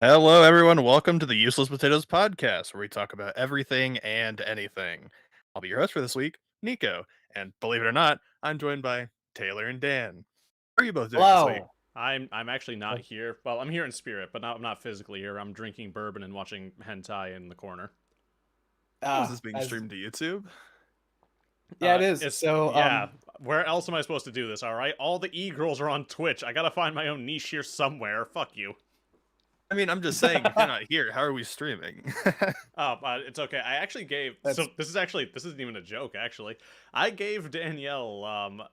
Hello, everyone. Welcome to the Useless Potatoes Podcast, where we talk about everything and anything. I'll be your host for this week, Nico. And believe it or not, I'm joined by Taylor and Dan. How are you both doing this week? Hello. I'm actually not here. Well, I'm here in spirit, but I'm not physically here. I'm drinking bourbon and watching hentai in the corner. Oh, is this being As streamed to YouTube? yeah, it is. It's So, yeah. Where else am I supposed to do this? All right, all the e-girls are on Twitch. I gotta find my own niche here somewhere. Fuck you. I mean, I'm just saying, if you're not here, how are we streaming? Oh, it's okay. I actually gave. That's- So this isn't even a joke. Actually, I gave Danielle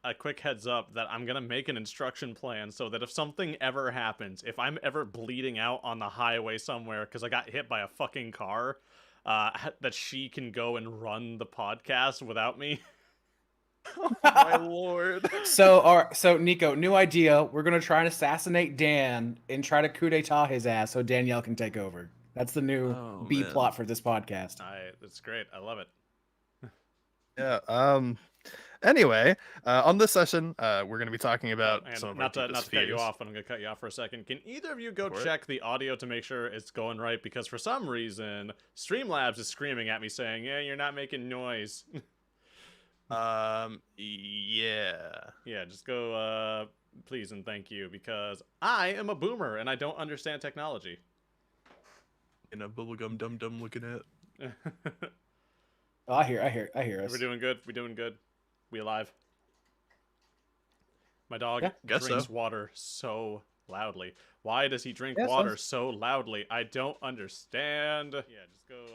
a quick heads up that I'm gonna make an instruction plan so that if something ever happens, if I'm ever bleeding out on the highway somewhere because I got hit by a fucking car, that she can go and run the podcast without me. Oh my lord. so Nico, new idea. We're gonna try and assassinate Dan and try to coup d'etat his ass so Danielle can take over. That's the new Oh, B man. plot for this podcast. It's great. I love it. Yeah. Anyway, on this session, we're going to be talking about And some of not our to deepest cut you fears. off, but I'm gonna cut you off for a second. Can either of you go For it. check the audio to make sure it's going right? Because for some reason, Streamlabs is screaming at me saying, "Yeah, you're not making noise." Yeah. Yeah, just go, please and thank you, because I am a boomer and I don't understand technology. In a bubblegum dum dum looking at. Oh, I hear us. We're doing good. We're doing good. We alive. My dog Yeah, guess drinks so. water so loudly. Why does he drink Yeah, water sounds- so loudly? I don't understand. Yeah, just go,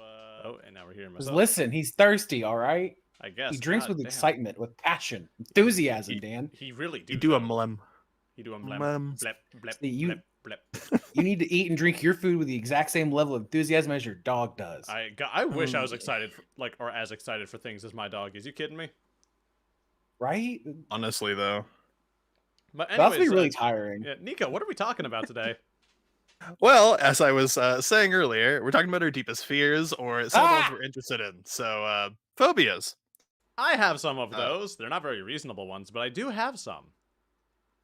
oh, and now we're hearing Just myself. listen, he's thirsty, all right? I guess. He drinks God with damn. excitement, with passion, enthusiasm, Dan. He really do. You do a though. mlem. He do a blep, Mlem. blep, blep, See, you- blep, blep. You need to eat and drink your food with the exact same level of enthusiasm as your dog does. I wish I was Mm. excited for, or as excited for things as my dog is. You kidding me? Right? Honestly, though. But That's anyways, be really tiring. yeah, Nico, what are we talking about today? Well, as I was saying earlier, we're talking about our deepest fears or some of the ones Ah! we're interested in. So, phobias. I have some of Uh, those. They're not very reasonable ones, but I do have some.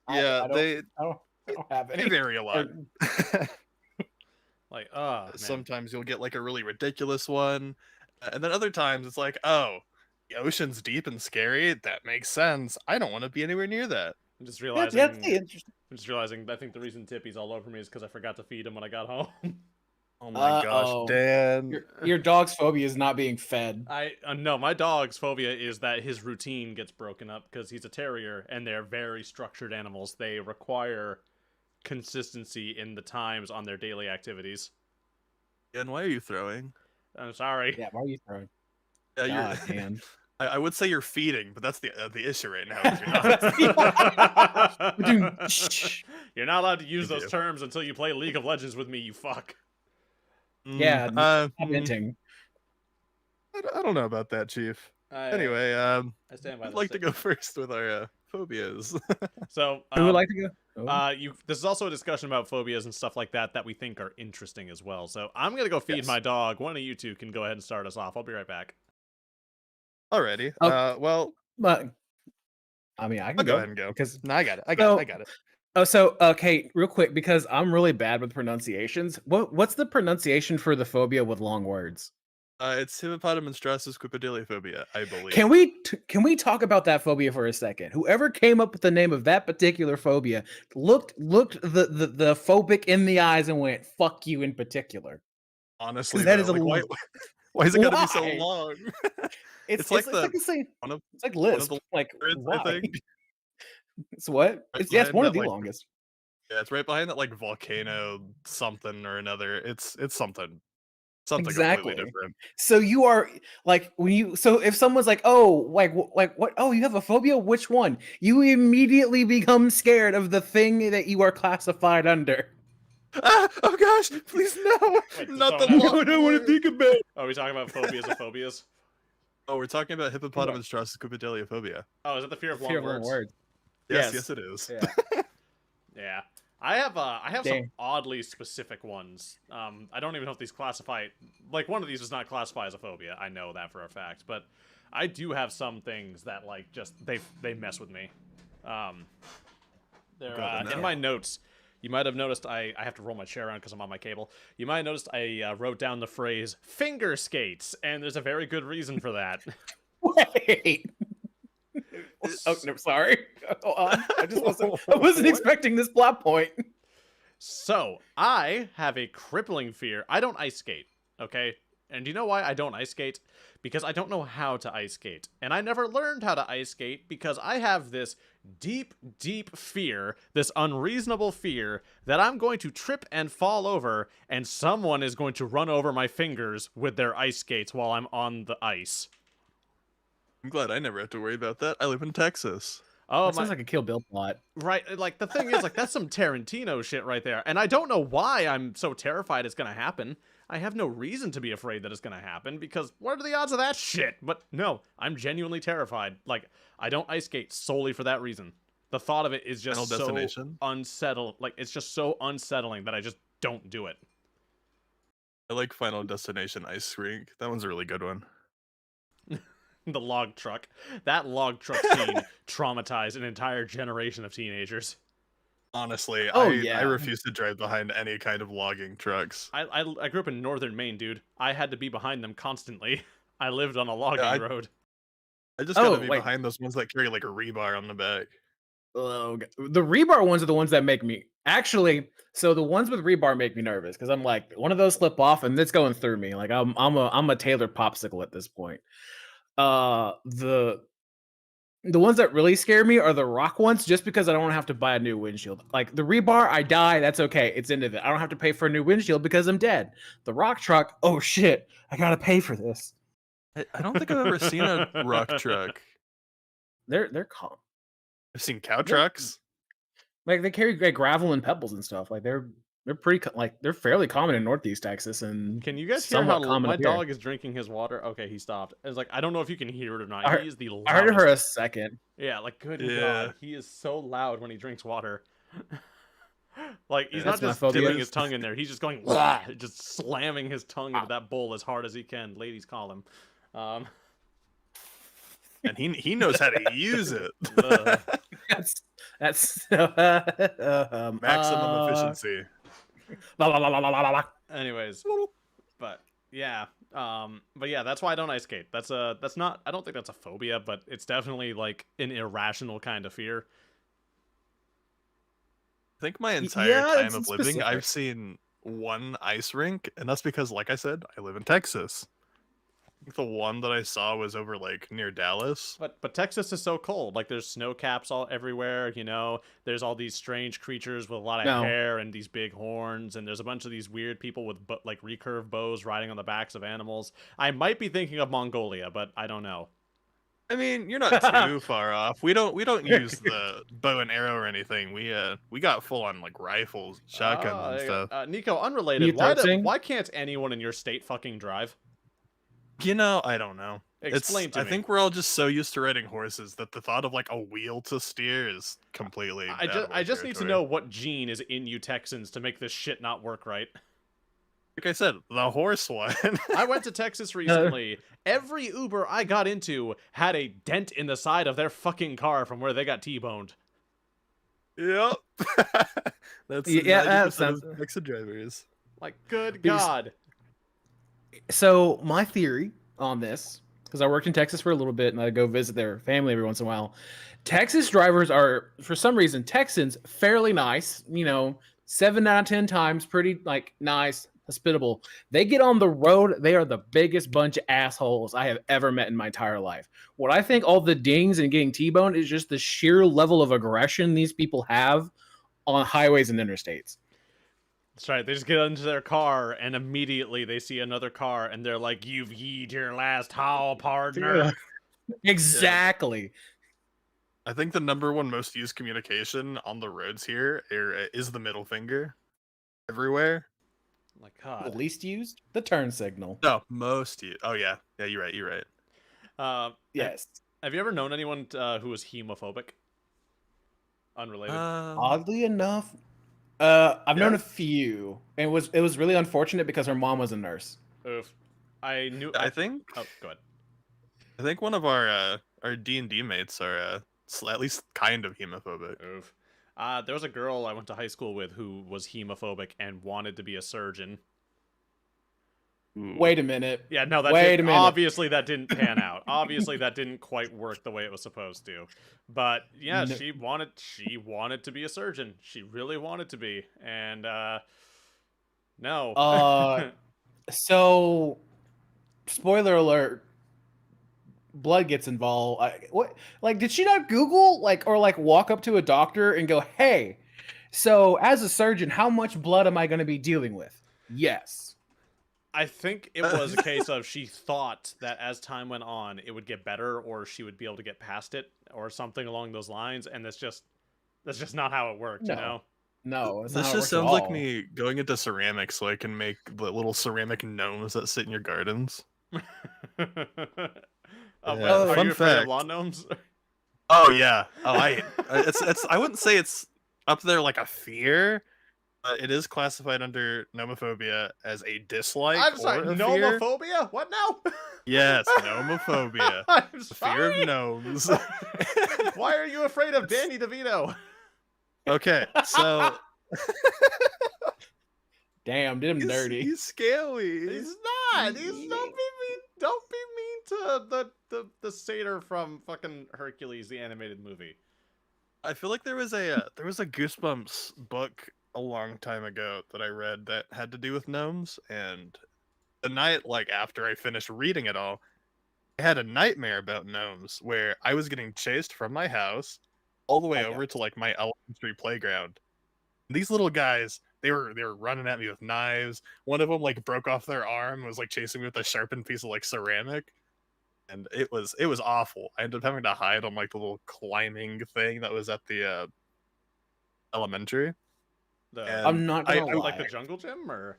Yeah, I don't have they any. vary a lot. Like, oh, man. Sometimes you'll get like a really ridiculous one, and then other times it's like, oh, the ocean's deep and scary. That makes sense. I don't want to be anywhere near that. I'm just Yeah, realizing. that's the interesting. I'm just realizing. I think the reason Tippy's all over me is because I forgot to feed him when I got home. Oh my gosh, Uh-oh. Dan. Your dog's phobia is not being fed. No, my dog's phobia is that his routine gets broken up because he's a terrier and they're very structured animals. They require consistency in the times on their daily activities. Dan, why are you throwing? I'm sorry. Yeah, why are you throwing? Yeah, God, you're. Dan. I would say you're feeding, but that's the issue right now. Is you're not. You're not allowed to use Thank those you. terms until you play League of Legends with me, you fuck. Yeah, I Commenting. don't know about that, Chief. Anyway, I stand by I'd this like to statement. go first with our phobias. So, Who would like to go? Oh. this is also a discussion about phobias and stuff like that we think are interesting as well. So I'm gonna go feed Yes. my dog. One of you two can go ahead and start us off. I'll be right back. Alrighty. Oh. Well, But I mean, I can I'll go ahead and go. because No, I got it. I So- got it. oh, so okay, real quick because I'm really bad with pronunciations. What's the pronunciation for the phobia with long words? It's hippopotamonstrossus quippediliophobia, I believe. Can we talk about that phobia for a second? Whoever came up with the name of that particular phobia looked the phobic in the eyes and went "fuck you" in particular. Honestly, that though, is a like, why, long- why is it gotta be so Why? long? It's like like the same. one of It's like one of lisp. the Like words, why? I think. It's what? Right It's yeah, it's behind one of that, the like, longest. Yeah, it's right behind that like volcano something or another. It's something completely Exactly. different. So you are like so if someone's like, oh, like what? Oh, you have a phobia? Which one? You immediately become scared of the thing that you are classified under. Ah, oh gosh, please no, Wait, not the so long. I don't want to think about it. Are we talking about phobias of phobias? Oh, we're talking about hippopotamonstrossus quippediliophobia. Oh, is it the fear of long Fear of words? long words. Yes, Yes. yes, it is. Yeah. Yeah. I have some Dang. oddly specific ones. I don't even know if these classify. Like, one of these does not classify as a phobia. I know that for a fact, but I do have some things that like just they mess with me. They're God, in no. my notes. You might have noticed I have to roll my chair around because I'm on my cable. You might have noticed I wrote down the phrase finger skates, and there's a very good reason for that. Wait. Oh, no, sorry. Go on. I wasn't expecting this plot point. So, I have a crippling fear. I don't ice skate, okay? And do you know why I don't ice skate? Because I don't know how to ice skate. And I never learned how to ice skate because I have this deep, deep fear, this unreasonable fear, that I'm going to trip and fall over, and someone is going to run over my fingers with their ice skates while I'm on the ice. I'm glad I never have to worry about that. I live in Texas. Oh, That sounds like a Kill Bill plot. Right, like, the thing is, like, that's some Tarantino shit right there. And I don't know why I'm so terrified it's gonna happen. I have no reason to be afraid that it's gonna happen, because what are the odds of that shit? But no, I'm genuinely terrified. Like, I don't ice skate solely for that reason. The thought of it is just Final so Destination? unsettled. Like, it's just so unsettling that I just don't do it. I like Final Destination Ice Rink. That one's a really good one. The log truck. That log truck scene traumatized an entire generation of teenagers. Honestly, Oh, I yeah. refuse to drive behind any kind of logging trucks. I grew up in northern Maine, dude. I had to be behind them constantly. I lived on a logging I- road. I just gotta Oh, be wait. behind those ones that carry like a rebar on the back. Oh, the rebar ones are the ones that make me actually. So the ones with rebar make me nervous because I'm like, one of those slip off and it's going through me. Like I'm a tailored popsicle at this point. The ones that really scare me are the rock ones, just because I don't have to buy a new windshield. Like the rebar, I die, that's okay. It's into it. I don't have to pay for a new windshield because I'm dead. The rock truck, oh shit, I gotta pay for this. I don't think I've ever seen a rock truck. They're calm. I've seen cow Yeah. trucks. Like they carry like gravel and pebbles and stuff. Like they're pretty like they're fairly common in Northeast Texas and Can you guys hear somewhat how common my up here. dog is drinking his water? Okay, he stopped. It's like, I don't know if you can hear it or not. I He is the loudest. I heard her a second. Yeah, like, good Yeah. God. He is so loud when he drinks water. Like, he's That's not my just phobia. dipping his tongue in there. He's just going, "Wah," just slamming his tongue into that bowl as hard as he can. Ladies call him. And he knows how to use it. That's Maximum efficiency. La, la, la, la, la, la, la. Anyways, but yeah, that's why I don't ice skate. That's not. I don't think that's a phobia, but it's definitely like an irrational kind of fear. I think my entire Yeah, time it's of living, specific. I've seen one ice rink, and that's because, like I said, I live in Texas. The one that I saw was over like near Dallas. But Texas is so cold. Like, there's snow caps all everywhere. You know, there's all these strange creatures with a lot of No. hair and these big horns, and there's a bunch of these weird people with like recurve bows riding on the backs of animals. I might be thinking of Mongolia, but I don't know. I mean, you're not too far off. We don't use the bow and arrow or anything. We got full on like rifles, shotguns and stuff. Neko, unrelated. You tartsing? Why can't anyone in your state fucking drive? You know, I don't know. Explain to I me. think we're all just so used to riding horses that the thought of like a wheel to steer is completely. I just need to know what gene is in you Texans to make this shit not work right. Like I said, the horse one. I went to Texas recently. Every Uber I got into had a dent in the side of their fucking car from where they got T-boned. Yep. That's Yeah, that 90% sounds- of Texas drivers. Like, good Because- God. So my theory on this, because I worked in Texas for a little bit and I go visit their family every once in a while. Texas drivers are, for some reason, Texans fairly nice. You know, 7 out of 10 times, pretty like nice, hospitable. They get on the road, they are the biggest bunch of assholes I have ever met in my entire life. What I think all the dings and getting T-boned is just the sheer level of aggression these people have on highways and interstates. That's right. They just get into their car and immediately they see another car and they're like, "You've yeed your last haul, partner." Exactly. I think the number one most used communication on the roads here is the middle finger. Everywhere. Like, The God. least used, the turn signal. No, most used. Oh yeah, yeah, you're right. You're right. Yes. Have you ever known anyone who was hemophobic? Unrelated. Oddly enough, I've known Yeah. a few, and it was really unfortunate because her mom was a nurse. Oof. I knew. I think Oh, go ahead. I think one of our D&D mates are at least kind of hemophobic. Oof. There was a girl I went to high school with who was hemophobic and wanted to be a surgeon. Ooh. Wait a minute. Yeah, no, that Wait didn't, a minute. obviously that didn't pan out. Obviously that didn't quite work the way it was supposed to. But yeah, No. she wanted to be a surgeon. She really wanted to be. And no. So, spoiler alert. Blood gets involved. What? Like, did she not Google or walk up to a doctor and go, "Hey, so as a surgeon, how much blood am I going to be dealing with?" Yes. I think it was a case of she thought that as time went on, it would get better, or she would be able to get past it, or something along those lines. And that's just not how it worked, No. you know? No, it's not This how it just works at sounds like all. me going into ceramics so I can make the little ceramic gnomes that sit in your gardens. Are fun you afraid of fact. lawn gnomes? Oh yeah. Oh, it's I wouldn't say it's up there like a fear. It is classified under nomophobia as a dislike I'm sorry, or a fear. nomophobia? What now? Yes, nomophobia. I'm The sorry. fear of gnomes. Why are you afraid of Danny DeVito? Okay, so Damn, did him dirty. he's scary. He's not. Don't be mean. Don't be mean to the satyr from fucking Hercules, the animated movie. I feel like there was a Goosebumps book a long time ago that I read that had to do with gnomes, and the night after I finished reading it all, I had a nightmare about gnomes where I was getting chased from my house all the way Oh, over yeah. to my elementary playground. These little guys, they were running at me with knives. One of them broke off their arm and was chasing me with a sharpened piece of ceramic. And it was awful. I ended up having to hide on the little climbing thing that was at the elementary. I'm not gonna lie. Like the jungle gym, or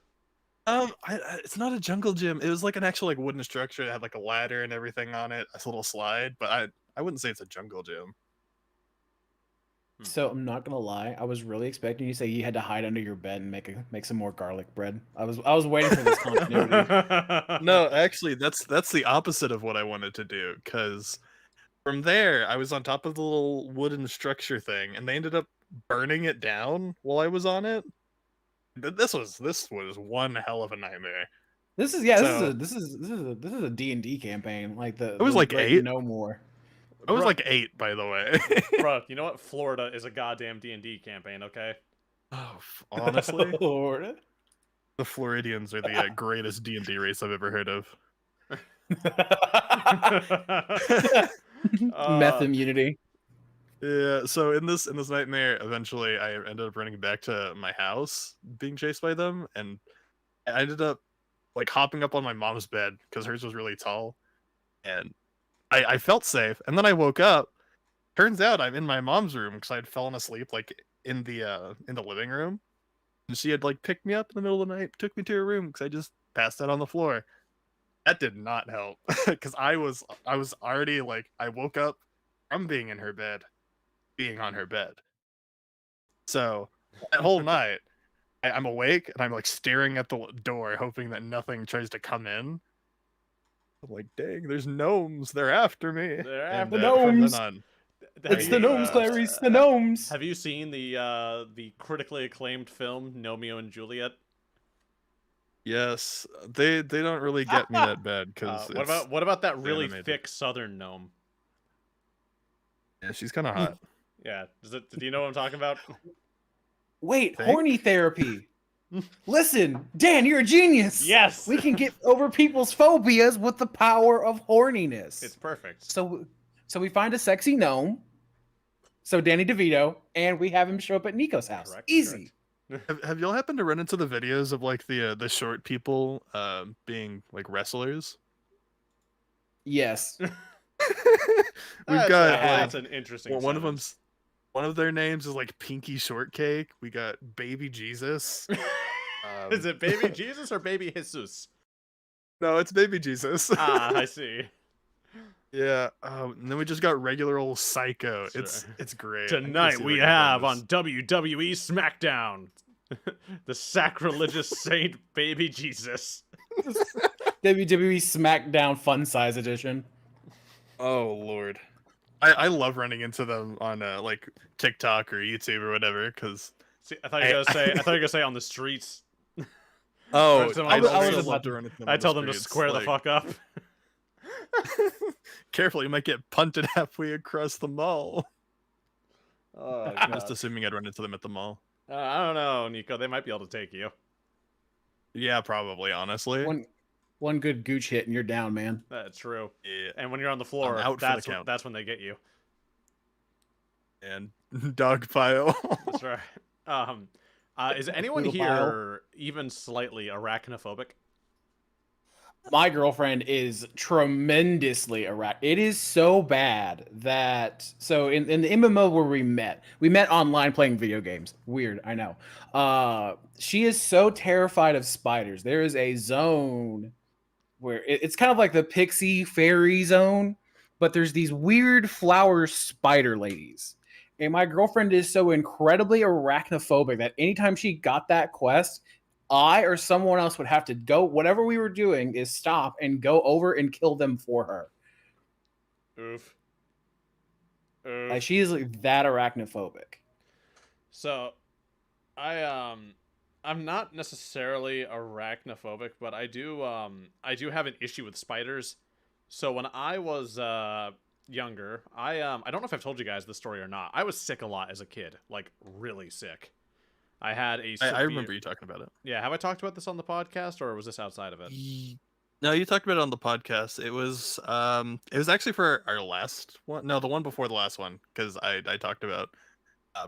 It's not a jungle gym. It was an actual wooden structure that had a ladder and everything on it, a little slide. But I wouldn't say it's a jungle gym. So I'm not gonna lie. I was really expecting you to say you had to hide under your bed and make some more garlic bread. I was waiting for this continuity. No, actually, that's the opposite of what I wanted to do. Because from there, I was on top of the little wooden structure thing, and they ended up burning it down while I was on it. This was one hell of a nightmare. This is a D&D campaign. It was like 8. No more. I was Bruh. 8, by the way. Bro, you know what? Florida is a goddamn D&D campaign, okay? Oh, honestly, Florida. the Floridians are the greatest D&D race I've ever heard of. Meth immunity. Yeah, so in this nightmare, eventually I ended up running back to my house, being chased by them, and I ended up hopping up on my mom's bed because hers was really tall, and I felt safe. And then I woke up. Turns out I'm in my mom's room because I had fallen asleep in the living room, and she had picked me up in the middle of the night, took me to her room because I just passed out on the floor. That did not help because I was already I woke up from being in her bed, being on her bed. So that whole night, I'm awake and I'm staring at the door, hoping that nothing tries to come in. I'm like, dang, there's gnomes. They're after me. They're And, after from gnomes. then on, It's the gnomes, Clarice. The gnomes. Have you seen the critically acclaimed film Romeo and Juliet? yes, they don't really get me that bad because what about that really animated. thick southern gnome? Yeah, she's kind of hot. Yeah, do you know what I'm talking about? Wait, Think? horny therapy. Listen, Dan, you're a genius. Yes, We can get over people's phobias with the power of horniness. it's perfect. So we find a sexy gnome. So Danny DeVito, and we have him show up at Nico's house. Correct, Easy. Have y'all happened to run into the videos of the short people being wrestlers? Yes. We've got That's an interesting. one of sentence. them's one of their names is Pinky Shortcake. We got Baby Jesus. Is it Baby Jesus or Baby Jesus? No, it's Baby Jesus. Ah, I see. Yeah. And then we just got regular old Psycho. Sure. It's great. Tonight we have on WWE SmackDown the sacrilegious Saint Baby Jesus. WWE SmackDown Fun Size Edition. Oh Lord. I love running into them on like TikTok or YouTube or whatever. Because See, I thought you were gonna say on the streets. oh, I I'd was also about love to- to run into them. I On the tell them to streets, square the like, fuck up. Careful, you might get punted halfway across the mall. Oh, Just assuming I'd run into them at the mall. I don't know, Nico. They might be able to take you. Yeah, probably. Honestly, One good gooch hit and you're down, man. That's true. yeah. And when you're on the floor, out for the count. that's when they get you. And dog pile. That's right. Is anyone Little here even slightly arachnophobic? My girlfriend is tremendously It is so bad that in the MMO where we met online playing video games. Weird, I know. She is so terrified of spiders. There is a zone where it's kind of like the pixie fairy zone, but there's these weird flower spider ladies. And my girlfriend is so incredibly arachnophobic that anytime she got that quest, I or someone else would have to go, whatever we were doing is stop and go over and kill them for her. Oof. Like, she is like that arachnophobic. So, I'm not necessarily arachnophobic, but I do have an issue with spiders. So when I was younger, I don't know if I've told you guys this story or not. I was sick a lot as a kid, like really sick. I had a I remember you talking about it. Yeah, have I talked about this on the podcast, or was this outside of it? No, you talked about it on the podcast. It was actually for our last one. No, the one before the last one, because I talked about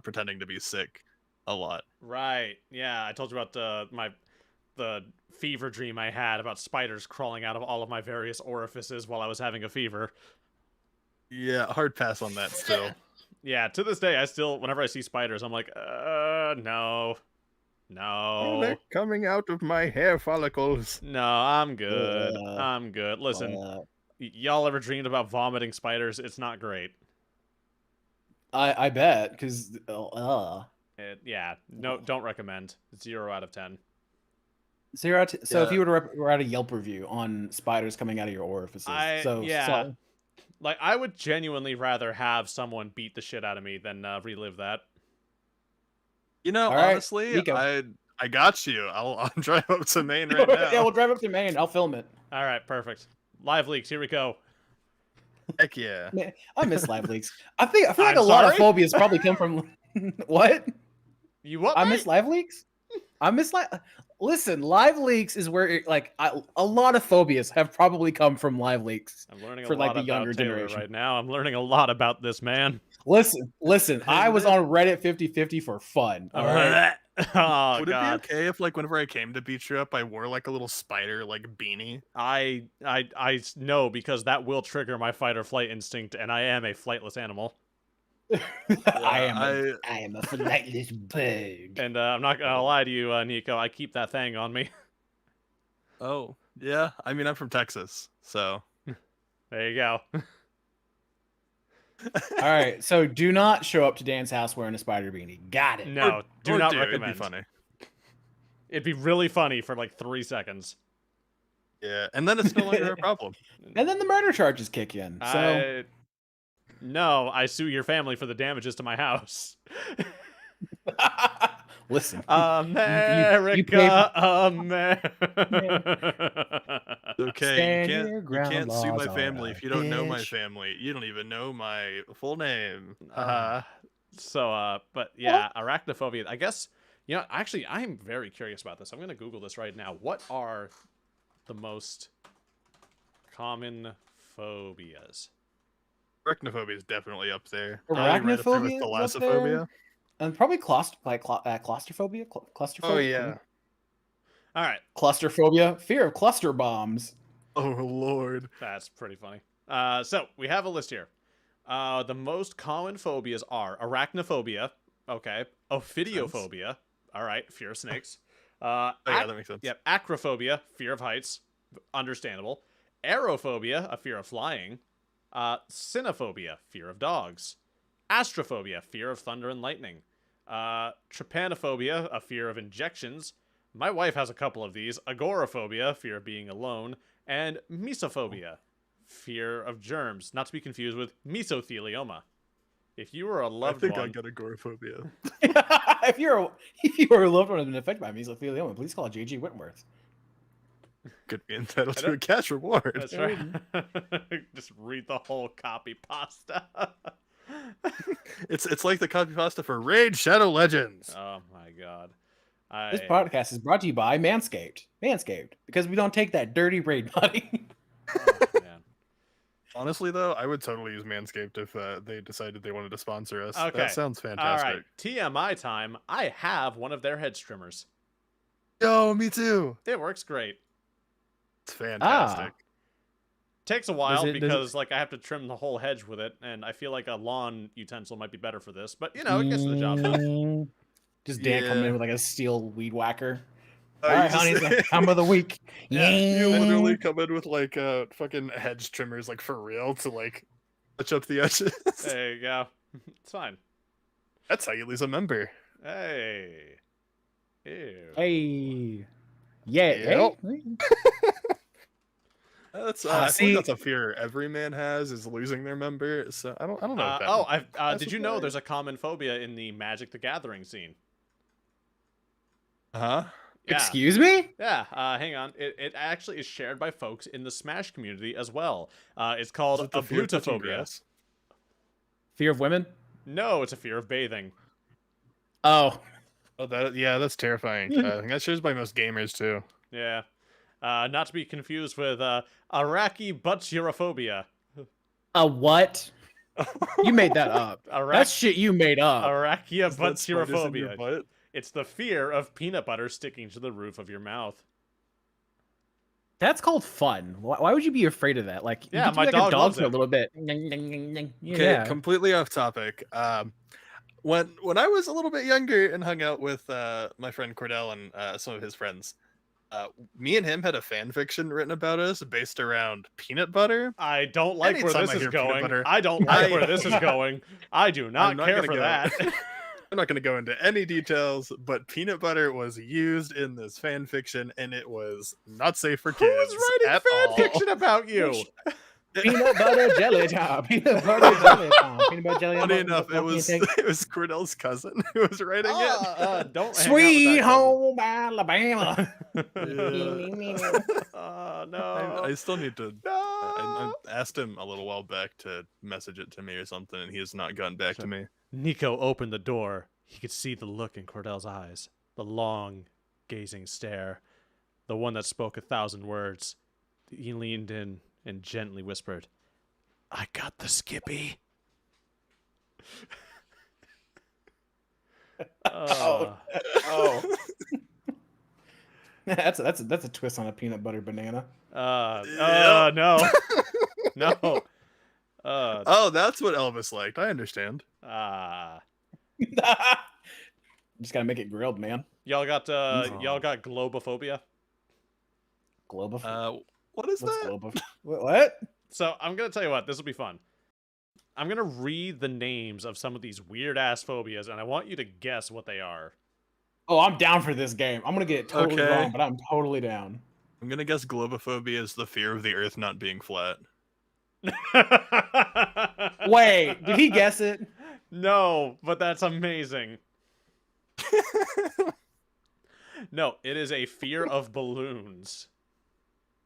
pretending to be sick a lot. Right. Yeah, I told you about the fever dream I had about spiders crawling out of all of my various orifices while I was having a fever. Yeah, hard pass on that still. Yeah, to this day, I still, whenever I see spiders, I'm like, no. Oh, they're coming out of my hair follicles. No, I'm good. I'm good. Listen, y'all ever dreamed about vomiting spiders? It's not great. I bet, because Yeah, no, don't recommend. 0 out of 10. So if you Yeah. were to write a Yelp review on spiders coming out of your orifices, yeah. Like, I would genuinely rather have someone beat the shit out of me than relive that. You know, All right, honestly, Nico. I got you. I'll drive up to Maine right now. Yeah, we'll drive up to Maine. I'll film it. All right, perfect. Live leaks. Here we go. Heck yeah. Man, I miss live leaks. I feel like I'm a lot of sorry? phobias probably come from what? You what? I mate? miss live leaks. Listen, live leaks is where a lot of phobias have probably come from live leaks. I'm learning for a like lot the about younger Taylor generation. right now. I'm learning a lot about this man. Listen. I was on Reddit 50/50 for fun. All right. Oh, Would God. it be okay if, like, whenever I came to beat you up, I wore like a little spider like beanie? I know, because that will trigger my fight or flight instinct, and I am a flightless animal. I am a flightless bird. And I'm not gonna lie to you, Nico. I keep that thing on me. Oh yeah. I mean, I'm from Texas, so. There you go. All right, so do not show up to Dan's house wearing a spider beanie. Got it. No, do Or not do, recommend. It'd be funny. It'd be really funny for like 3 seconds. Yeah, and then it's no longer a problem. And then the murder charges kick in. So No, I sue your family for the damages to my house. listen, America, America. Okay, Stand you your can't ground, sue my laws family are if you don't know my bitch. family. You don't even know my full name. But yeah, arachnophobia. I guess, actually, I'm very curious about this. I'm going to Google this right now. What are the most common phobias? Arachnophobia is definitely up there. Arachnophobia is up Thalassophobia. there. And probably claustrophobia. Claustrophobia. Oh yeah. All right, Clusterphobia. Fear of cluster bombs. Oh lord. that's pretty funny. So we have a list here. The most common phobias are arachnophobia. Okay. Ophidiophobia. All right. Fear of snakes. Oh yeah, that makes sense. Yep. Acrophobia. Fear of heights. Understandable. Aerophobia. A fear of flying. Cynophobia. Fear of dogs. Astrophobia. Fear of thunder and lightning. Trypanophobia. A fear of injections. My wife has a couple of these. Agoraphobia. Fear of being alone. And mesophobia. fear of germs, not to be confused with mesothelioma. If you were a I loved think I one, got agoraphobia. if your loved one has been affected by mesothelioma, please call J.G. Whitworth. Could be entitled I to a don't- cash reward. that's right. Just read the whole copy pasta. It's like the copy pasta for Raid Shadow Legends. Oh my god. This podcast is brought to you by Manscaped. Manscaped, because we don't take that dirty raid money. Oh, man. Honestly, though, I would totally use Manscaped if they decided they wanted to sponsor us. Okay. That sounds fantastic. All right. TMI time. I have one of their head trimmers. Yo, me too. It works great. It's fantastic. Takes a while Does it- because like I have to trim the whole hedge with it, and I feel like a lawn utensil might be better for this. But you know, it gets the job done. Just Dan coming Yeah. in with like a steel weed whacker. You All right, just- honey, it's the time of the week. Yeah, You literally come in with like fucking hedge trimmers, like for real, to like touch up the edges. There you go. It's fine. That's how you lose a member. Hey. Ew. Hey. Yeah. Yep. Hey. That's Ah, I see- think that's a fear every man has, is losing their member. So I don't know. If that Oh, one- I've did That's you know okay. there's a common phobia in the Magic the Gathering scene? Huh? Yeah. Excuse me? Yeah, hang on. It actually is shared by folks in the Smash community as well. It's Is called it the fear of touching abutophobia. grass? Fear of women? No, it's a fear of bathing. Oh. Oh, that's terrifying. I think that's shared by most gamers too. Yeah. Not to be confused with Iraqi butcherophobia. A what? You made that up. That's shit you made up. Arachia Is that spiders in your butcherophobia. butt? It's the fear of peanut butter sticking to the roof of your mouth. That's called fun. Why would you be afraid of that? Like, Yeah, you get to my be like dog a dog loves for a it. little bit. Okay, Yeah. completely off topic. When I was a little bit younger and hung out with my friend Cordell and some of his friends, me and him had a fan fiction written about us based around peanut butter. I don't like where Anytime this I is hear peanut going. butter, I don't like where this is going. I do not not care gonna for go. that. I'm not going to go into any details, but peanut butter was used in this fan fiction, and it was not safe for Who kids is writing at fan all. fiction about you? Peanut butter jelly time. Peanut butter jelly time. Peanut butter jelly Funny time. enough, it was Cordell's cousin who was writing it. Don't hang Sweet out home Alabama. with that Oh no. I still need to. No. I asked him a little while back to message it to me or something, and he has not gotten back to me. Neko opened the door. He could see the look in Cordell's eyes, the long, gazing stare, the one that spoke 1,000 words. He leaned in and gently whispered, "I got the Skippy." Oh. Oh. that's a twist on a peanut butter banana. Yep. No. No. Oh, that's what Elvis liked. I understand. Just gotta make it grilled, man. Y'all got globophobia? Globoph. What is What's that? globoph? What? So I'm gonna tell you what, this will be fun. I'm gonna read the names of some of these weird ass phobias, and I want you to guess what they are. Oh, I'm down for this game. I'm gonna get it totally Okay. wrong, but I'm totally down. I'm gonna guess globophobia is the fear of the Earth not being flat. Wait, did he guess it? No, but that's amazing. No, it is a fear of balloons.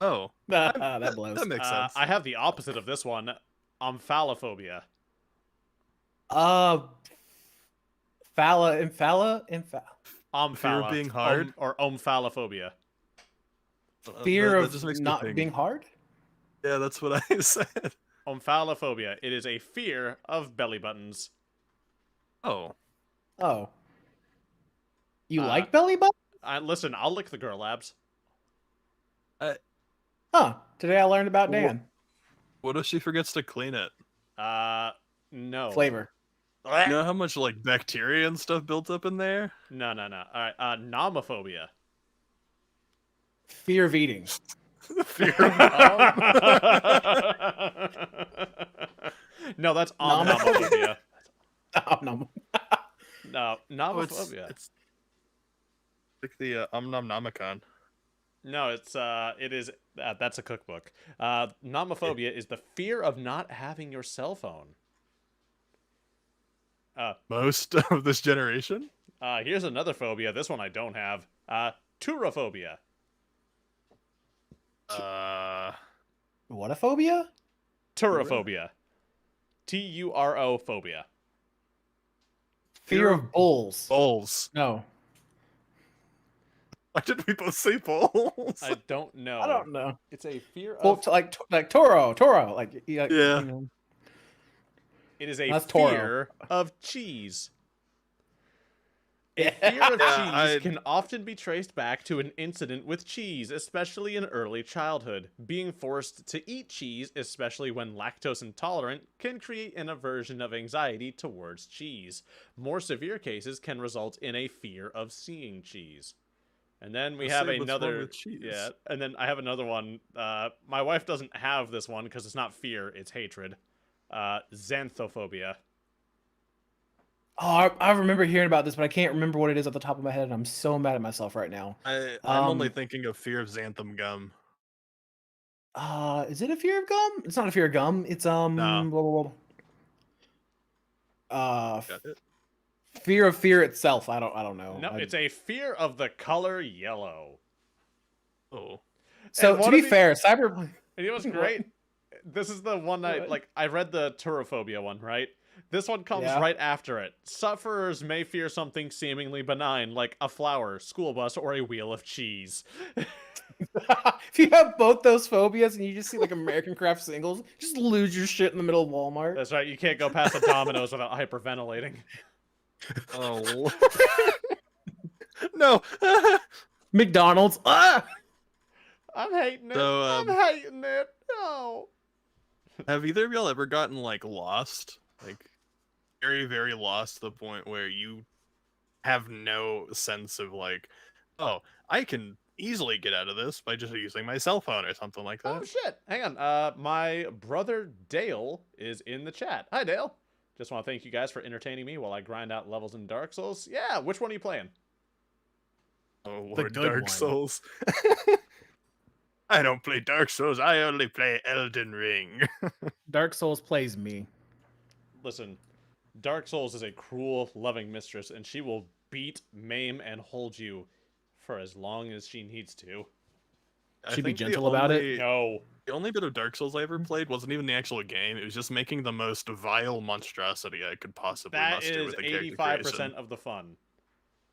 Oh, That blows. that makes sense. I have the opposite of this one, omphalophobia. Phala. Omphala. being hard? Or omphalophobia. Fear that of just makes me not think. being hard? Yeah, that's what I said. Omphalophobia. It is a fear of belly buttons. Oh, Oh. You Uh, like belly button? Listen, I'll lick the girl labs. Huh. Today I learned about Dan. what if she forgets to clean it? No. Flavor. You know how much like bacteria and stuff built up in there? No. All right. Nomophobia. Fear of eating. Fear of No, that's Nomophobia. omnomophobia. Oh, no. No, Oh, nomophobia. it's like the Omnomnomicon. No, it is. That's a cookbook. Nomophobia is the fear of not having your cell phone. Most of this generation. Here's another phobia. This one I don't have. Turophobia. What a phobia? Turophobia. Turo phobia. Fear of bulls. Bulls. No, Why did we both say bulls? I don't know. I don't know. It's a fear Well, of. like Toro, like Yeah. You know. It is a That's Toro. fear of cheese. A fear of cheese can often be traced back to an incident with cheese, especially in early childhood. Being forced to eat cheese, especially when lactose intolerant, can create an aversion of anxiety towards cheese. More severe cases can result in a fear of seeing cheese. And then we have another. Yeah, and then I have another one. My wife doesn't have this one because it's not fear, it's hatred. Xanthophobia. Oh, I remember hearing about this, but I can't remember what it is off the top of my head, and I'm so mad at myself right now. I'm only thinking of fear of xanthan gum. Is it a fear of gum? It's not a fear of gum. It's No. f- Got it. fear of fear itself. I don't know. No, it's a fear of the color yellow. Oh. So to be fair, Cyber. And you know what's great? This is the one I read the turophobia one, right? This one comes right after it. Sufferers may fear something seemingly benign, like a flower, school bus, or a wheel of cheese. If you have both those phobias and you just see like American Craft singles, just lose your shit in the middle of Walmart. That's right. You can't go past a Domino's without hyperventilating. Oh. No. McDonald's. Ah! I'm hating it. So, I'm hating it. No. Have either of y'all ever gotten like lost? Like very, very lost to the point where you have no sense of like, oh, I can easily get out of this by just using my cell phone or something like that. Oh shit. Hang on. My brother Dale is in the chat. Hi Dale. Just want to thank you guys for entertaining me while I grind out levels in Dark Souls. Yeah, which one are you playing? Oh, The Lord, good Dark one. Souls. I don't play Dark Souls. I only play Elden Ring. Dark Souls plays me. Listen, Dark Souls is a cruel, loving mistress, and she will beat, maim, and hold you for as long as she needs to. Should be gentle about it. No. The only bit of Dark Souls I ever played wasn't even the actual game. It was just making the most vile monstrosity I could possibly That muster is with the character 85% creation. of the fun.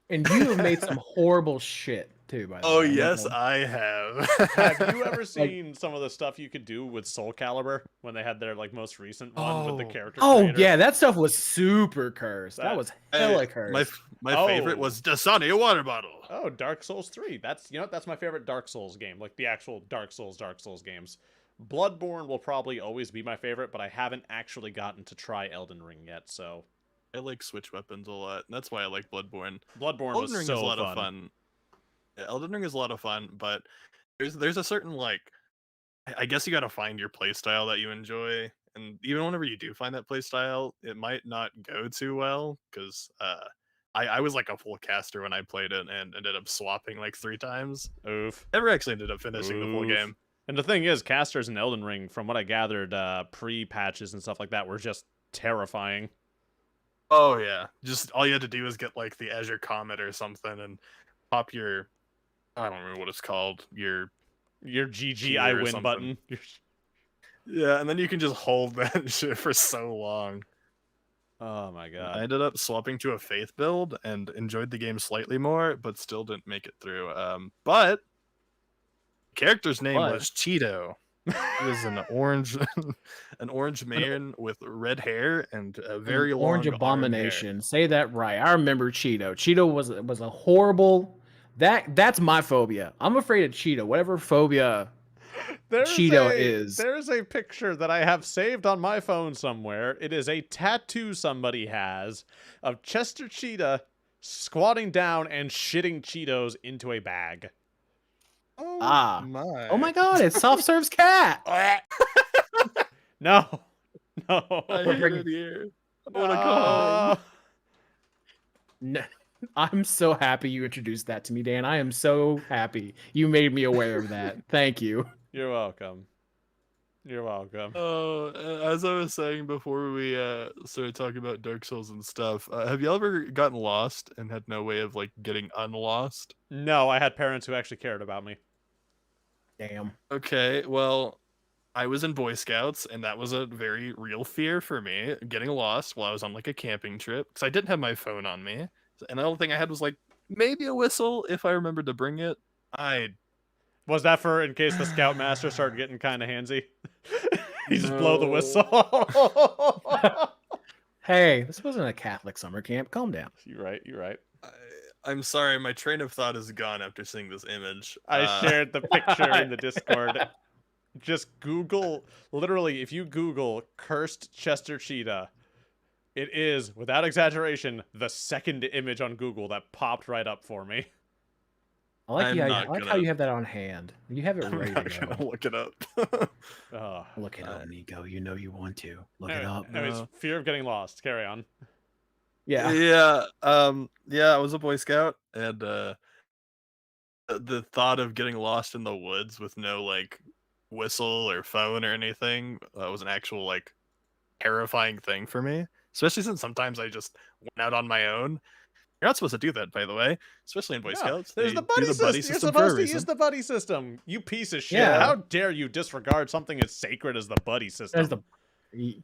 And you have made some horrible shit too, by the way. Oh yes, I have. Have you ever seen some of the stuff you could do with Soul Calibur when they had their like most recent one with the character creator? Yeah, that stuff was super cursed. That was hella cursed. My favorite was Dasani water bottle. Oh, Dark Souls 3. That's that's my favorite Dark Souls game, like the actual Dark Souls games. Bloodborne will probably always be my favorite, but I haven't actually gotten to try Elden Ring yet, so I like switch weapons a lot. And that's why I like Bloodborne. Bloodborne Elden was Ring so is a lot fun. of fun. Yeah, Elden Ring is a lot of fun, but there's a certain like I guess you got to find your playstyle that you enjoy, and even whenever you do find that playstyle, it might not go too well because I was like a full caster when I played it and ended up swapping like 3 times. Oof. Never actually ended up finishing the full game. And the thing is, casters in Elden Ring, from what I gathered, pre-patches and stuff like that, were just terrifying. Oh yeah, just all you had to do is get like the Azure Comet or something and pop your, I don't remember what it's called, your GG I win something. button. Yeah, and then you can just hold that shit for so long. Oh my god. I ended up swapping to a Faith build and enjoyed the game slightly more, but still didn't make it through. But the character's name was Cheeto. He was an orange, man with red hair and a very long orange abomination. Say that right. I remember Cheeto. Cheeto was a horrible. That's my phobia. I'm afraid of Cheeto. Whatever phobia Cheeto is. There's a picture that I have saved on my phone somewhere. It is a tattoo somebody has of Chester Cheetah squatting down and shitting Cheetos into a bag. Oh my! Oh my god! It's Soft Serve's cat. No. I hate it here. I want to go home. No. I'm so happy you introduced that to me, Dan. I am so happy you made me aware of that. Thank you. You're welcome. You're welcome. As I was saying before we started talking about Dark Souls and stuff, have you ever gotten lost and had no way of like getting unlost? No, I had parents who actually cared about me. Damn. Okay, well, I was in Boy Scouts, and that was a very real fear for me, getting lost while I was on like a camping trip, because I didn't have my phone on me, and the only thing I had was like maybe a whistle if I remembered to bring it. I Was that for in case the scoutmaster started getting kind of handsy? You just blow the No. whistle. Hey, this wasn't a Catholic summer camp. Calm down. You're right. You're right. I'm sorry, my train of thought is gone after seeing this image. I shared the picture in the Discord. Just Google, literally, if you Google cursed Chester cheetah, it is, without exaggeration, the second image on Google that popped right up for me. I like, I'm you, I not like how gonna- you have that on hand. You have it I'm ready not to gonna go. look it up. Look it up, Nico. You know you want to. Look it Anyway, up. anyways, No. fear of getting lost. Carry on. Yeah. Yeah, I was a Boy Scout, and the thought of getting lost in the woods with no like whistle or phone or anything was an actual like terrifying thing for me. Especially since sometimes I just went out on my own. You're not supposed to do that, by the way. Especially in Boy No, Scouts, there's they the do buddy the system. buddy You're system for a supposed to use reason. the buddy system. You piece of shit. Yeah. How dare you disregard something as sacred as the buddy system? There's the. They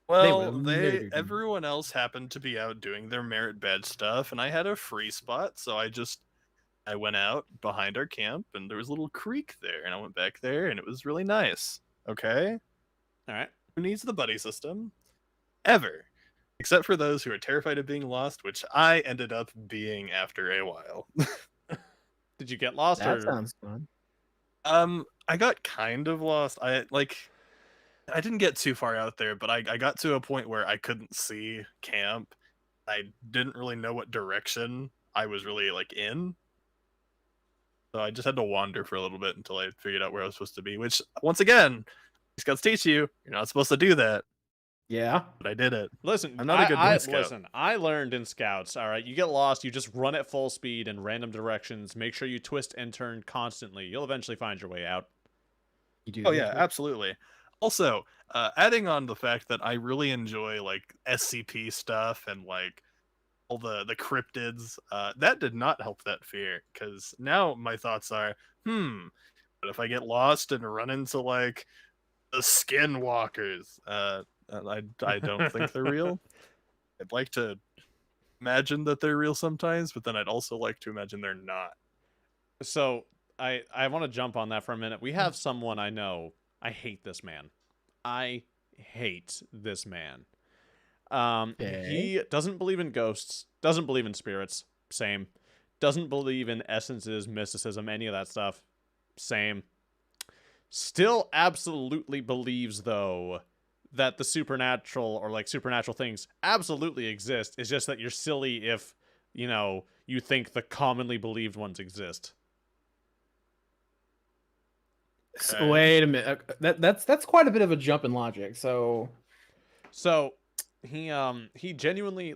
Well, will they never do. everyone else happened to be out doing their merit badge stuff, and I had a free spot, so I went out behind our camp, and there was a little creek there, and I went back there, and it was really nice. Okay, All right. who needs the buddy system ever? Except for those who are terrified of being lost, which I ended up being after a while. Did you get lost That or sounds fun. I got kind of lost. I didn't get too far out there, but I got to a point where I couldn't see camp. I didn't really know what direction I was really like in. So I just had to wander for a little bit until I figured out where I was supposed to be, which once again, Scouts teach you, you're not supposed to do that. Yeah. But I did it. listen? I'm not a good Boy Scout. Listen. I learned in Scouts. All right, you get lost, you just run at full speed in random directions. Make sure you twist and turn constantly. You'll eventually find your way out. You do. Oh yeah, absolutely. Also, adding on the fact that I really enjoy like SCP stuff and like all the cryptids, that did not help that fear, because now my thoughts are, but if I get lost and run into like the skinwalkers, I don't think they're real. I'd like to imagine that they're real sometimes, but then I'd also like to imagine they're not. So I want to jump on that for a minute. We have someone I know. I hate this man. I hate this man. Okay. He doesn't believe in ghosts, doesn't believe in spirits, same. Doesn't believe in essences, mysticism, any of that stuff, same. Still absolutely believes, though, that the supernatural or like supernatural things absolutely exist. It's just that you're silly if, you think the commonly believed ones exist. So, wait a minute. That's quite a bit of a jump in logic. So he genuinely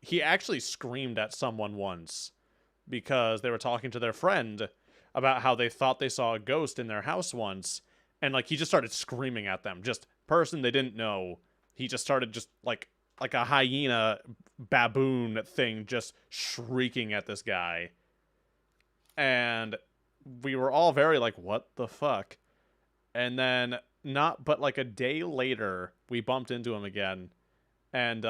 he actually screamed at someone once because they were talking to their friend about how they thought they saw a ghost in their house once, and like he just started screaming at them, just person they didn't know. He just started just like a hyena baboon thing, just shrieking at this guy, and we were all very like, what the fuck? And then like a day later, we bumped into him again, and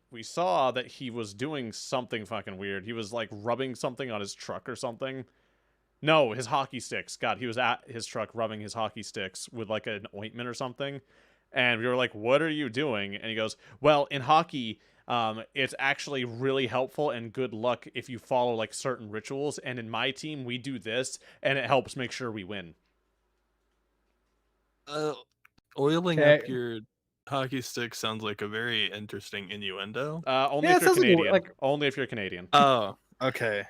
we saw that he was doing something fucking weird. He was like rubbing something on his truck or something. No, his hockey sticks. God, he was at his truck rubbing his hockey sticks with like an ointment or something. And we were like, what are you doing? And he goes, well, in hockey, it's actually really helpful and good luck if you follow like certain rituals. And in my team, we do this, and it helps make sure we win. Oiling Okay. up your hockey stick sounds like a very interesting innuendo. Only Yeah, if it you're sounds Canadian. like Only if you're Canadian. Oh, okay.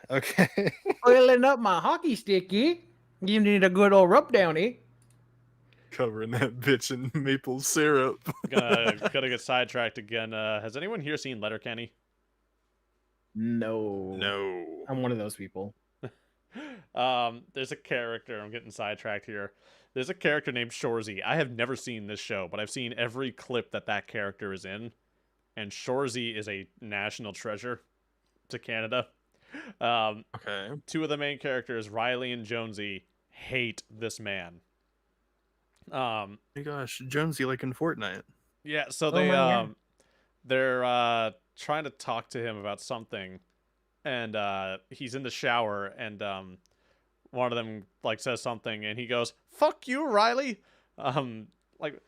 oiling up my hockey sticky. You need a good old rub down, eh? Covering that bitch in maple syrup. Gotta get sidetracked again. Has anyone here seen Letterkenny? No. No. I'm one of those people. There's a character. I'm getting sidetracked here. There's a character named Shorzy. I have never seen this show, but I've seen every clip that character is in, and Shorzy is a national treasure to Canada. Okay. Two of the main characters, Riley and Jonesy, hate this man. Oh my gosh, Jonesy like in Fortnite. Yeah, so Oh my God. they're trying to talk to him about something, and he's in the shower, and one of them like says something, and he goes, "Fuck you, Riley." Like,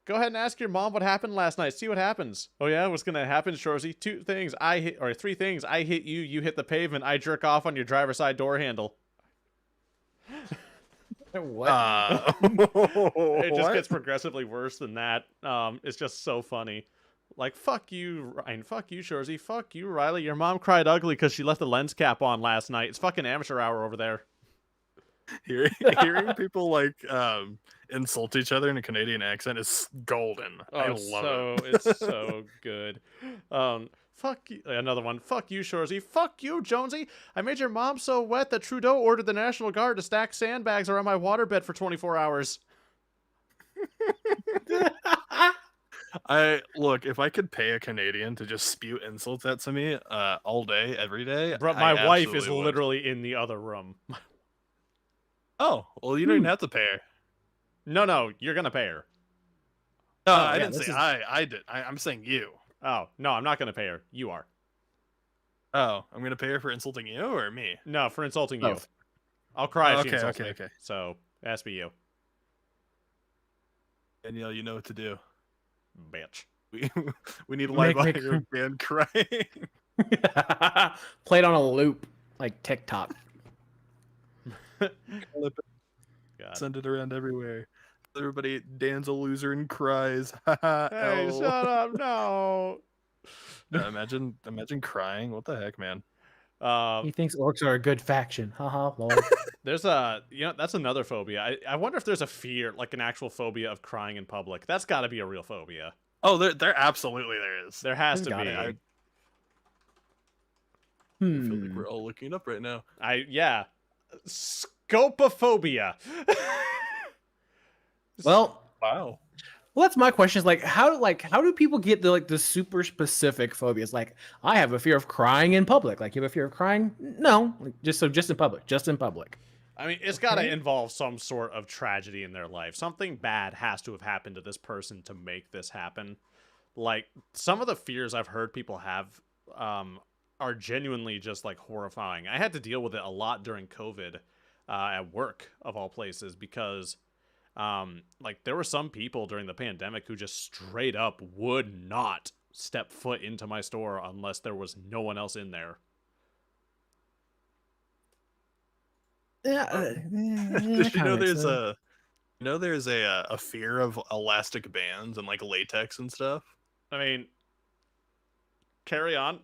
go ahead and ask your mom what happened last night. See what happens. Oh yeah, what's gonna happen, Shorzy? Three things. I hit you. You hit the pavement. I jerk off on your driver's side door handle. What? It just What? gets progressively worse than that. It's just so funny. Like, fuck you, Ryan. Fuck you, Shorzy. Fuck you, Riley. Your mom cried ugly because she left the lens cap on last night. It's fucking amateur hour over there. Hearing people like insult each other in a Canadian accent is golden. I love it. It's so good. Fuck you. Another one. Fuck you, Shorzy. Fuck you, Jonesy. I made your mom so wet that Trudeau ordered the National Guard to stack sandbags around my waterbed for 24 hours. I look, if I could pay a Canadian to just spew insults at me all day, every day, Bro, I my wife is absolutely would. literally in the other room. Oh, well, you don't even have to pay her. No, you're gonna pay her. No, Oh, I yeah, didn't this say is- I did. I'm saying you. Oh, no, I'm not gonna pay her. You are. Oh, I'm gonna pay her for insulting you or me? No, for insulting you. Both. I'll cry if she Okay, insults okay, me. okay. So, it has to be you, Danielle, you know what to do. bitch. We need live Make- audio man crying. Played on a loop like TikTok. Clip it, God. send it around everywhere. Everybody, Dan's a loser and cries. Hey, L. shut up! No. Imagine crying. What the heck, man? He thinks orcs are a good faction. Haha. Lol. There's that's another phobia. I wonder if there's a fear, like an actual phobia of crying in public. That's got to be a real phobia. Oh, there absolutely there is. There has to Got be. it. I feel like we're all looking it up right now. Yeah. Scopophobia. Well, Wow. that's my question. Is how do people get the super specific phobias? Like, I have a fear of crying in public. Like, you have a fear of crying? No, just in public. Just in public. I mean, it's got to involve some sort of tragedy in their life. Something bad has to have happened to this person to make this happen. Like, some of the fears I've heard people have are genuinely just, like, horrifying. I had to deal with it a lot during COVID at work, of all places, because, like, there were some people during the pandemic who just straight up would not step foot into my store unless there was no one else in there. Yeah. Did you know there's a fear of elastic bands and like latex and stuff? I mean, carry on.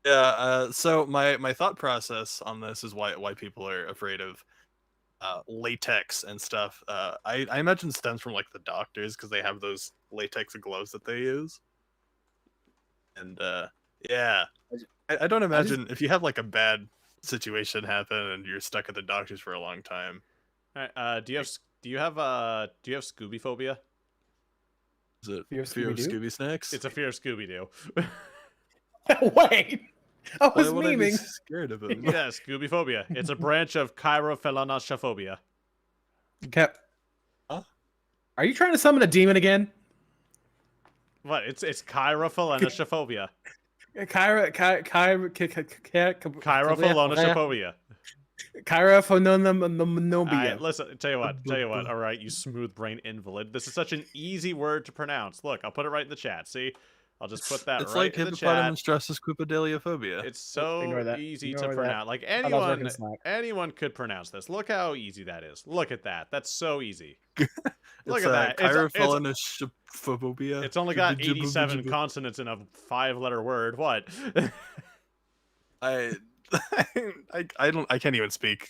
Yeah. So my thought process on this is why people are afraid of latex and stuff. I imagine stems from like the doctors because they have those latex gloves that they use. And yeah, I don't imagine if you have like a bad situation happen and you're stuck at the doctors for a long time. All right, do you have Scooby phobia? Is it Fear of fear of Scooby-Doo? Scooby snacks? It's a fear of Scooby Doo. Wait, I was Why would I be memeing. scared of him? Yeah, Scooby phobia. It's a branch of chirophalanashophobia. Okay. Huh? Are you trying to summon a demon again? What? It's chirophalanashophobia. Chirophalanashophobia. Chirophalanashophobia. Listen, tell you what. All right, you smooth brain invalid. This is such an easy word to pronounce. Look, I'll put it right in the chat. See, I'll just put that It's right like in the chat. hippopotamus strussus quipedaliophobia. It's so Ignore that. easy Ignore to that. pronounce. Like Thought I was working anyone could pronounce this. Look how easy that is. Look at that. That's so easy. Look It's at that. chirophalanashophobia. It's only got 87 consonants in a 5-letter word. What? I can't even speak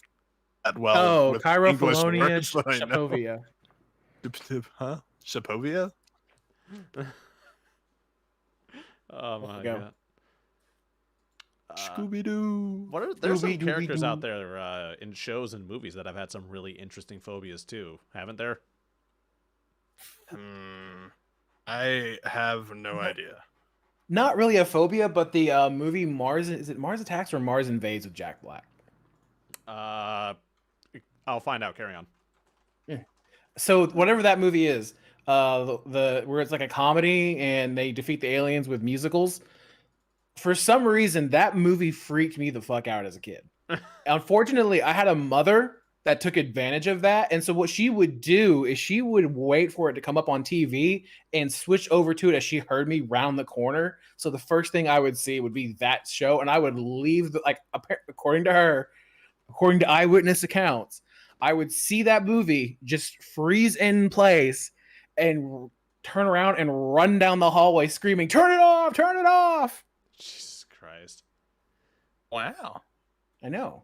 that well. Oh, with English Chirophalonia words that I know. Shapovia. Huh? Shapovia? Oh my go. god. Scooby Doo. There's some Scooby-Dooby-Doo. characters out there in shows and movies that have had some really interesting phobias too, haven't there? I have no idea. Not really a phobia, but the movie Mars, is it Mars Attacks or Mars Invades with Jack Black? I'll find out. Carry on. So whatever that movie is, the where it's like a comedy and they defeat the aliens with musicals. For some reason, that movie freaked me the fuck out as a kid. Unfortunately, I had a mother that took advantage of that, and so what she would do is she would wait for it to come up on TV and switch over to it as she heard me round the corner. So the first thing I would see would be that show, and I would leave according to her, according to eyewitness accounts, I would see that movie just freeze in place and turn around and run down the hallway screaming, "Turn it off! Turn it off!" Jesus Christ. Wow. I know.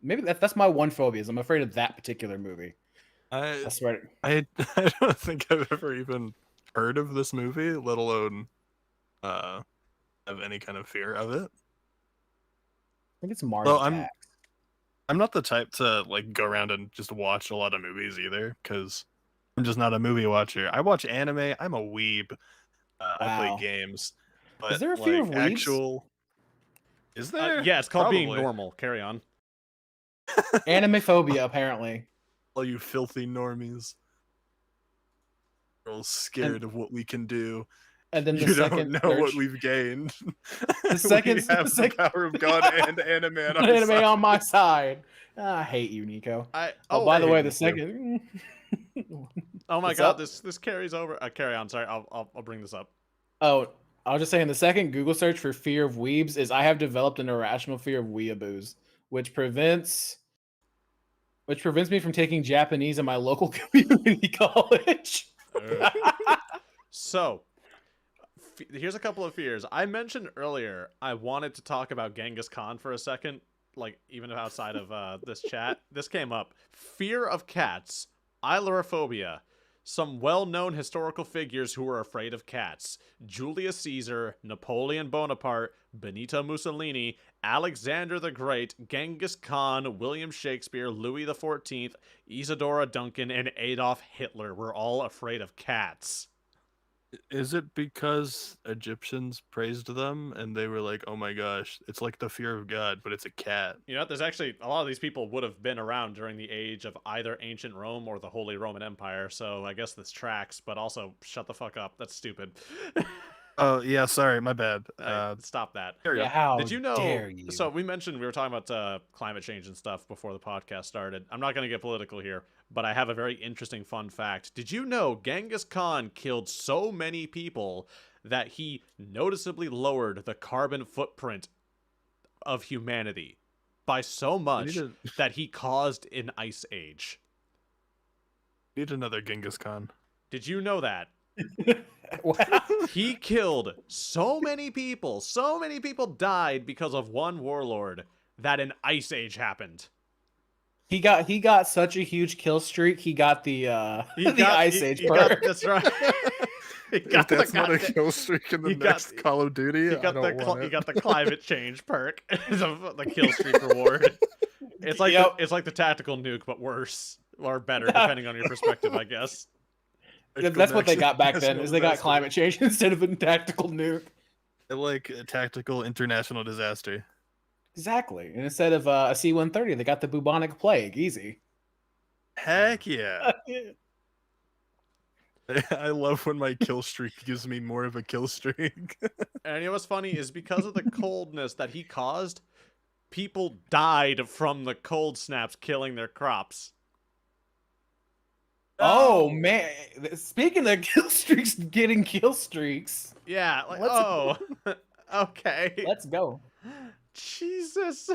Maybe that's my one phobia. Is I'm afraid of that particular movie. I swear. I don't think I've ever even heard of this movie, let alone have any kind of fear of it. I think it's Mars Well, Attacks. I'm not the type to like go around and just watch a lot of movies either, because I'm just not a movie watcher. I watch anime. I'm a weeb. I play Wow. games. But Is there a fear of weebs? Is there? Yeah, it's called being Probably. normal. Carry on. Anime phobia, apparently. All you filthy normies. We're all scared of what we can do. And then the You second don't know what search- we've gained. The second- we have the second- the power of God and anime on our anime side. on my side. I hate you, Nico. Oh, by the I way, hate the you too. second. Oh my What's god, up? this carries over. Carry on. Sorry, I'll bring this up. Oh, I was just saying the second Google search for fear of weebs is I have developed an irrational fear of weeaboos, which prevents me from taking Japanese in my local community college. So, here's a couple of fears. I mentioned earlier I wanted to talk about Genghis Khan for a second, like even outside of this chat. This came up. Fear of cats, ailurophobia. Some well-known historical figures who were afraid of cats: Julius Caesar, Napoleon Bonaparte, Benito Mussolini, Alexander the Great, Genghis Khan, William Shakespeare, Louis XIV, Isadora Duncan, and Adolf Hitler were all afraid of cats. Is it because Egyptians praised them and they were like, oh my gosh, it's like the fear of God, but it's a cat? You know, there's actually a lot of these people would have been around during the age of either ancient Rome or the Holy Roman Empire, so I guess this tracks, but also shut the fuck up. That's stupid. Oh, yeah, sorry, my bad. Stop that. Yeah, how Did you know? dare you? So we were talking about climate change and stuff before the podcast started. I'm not going to get political here, but I have a very interesting fun fact. Did you know Genghis Khan killed so many people that he noticeably lowered the carbon footprint of humanity by so much that he caused an ice age? Need another Genghis Khan. Did you know that? Wow. He killed so many people died because of one warlord that an ice age happened. He got such a huge kill streak. He got the Ice Age perk. That's right. If that's not a kill streak in the next Call of Duty, he got the climate change perk, the kill streak reward. It's like it's like the tactical nuke, but worse or better, depending on your perspective, I guess. That's what they got back then. Is they got climate change instead of a tactical nuke. Like a tactical international disaster. Exactly. And instead of a C-130, they got the bubonic plague. Easy. Heck yeah. I love when my kill streak gives me more of a kill streak. And you know what's funny is because of the coldness that he caused, people died from the cold snaps killing their crops. Oh man! Speaking of kill streaks, getting kill streaks. Yeah. Like, okay. Let's go. Jesus.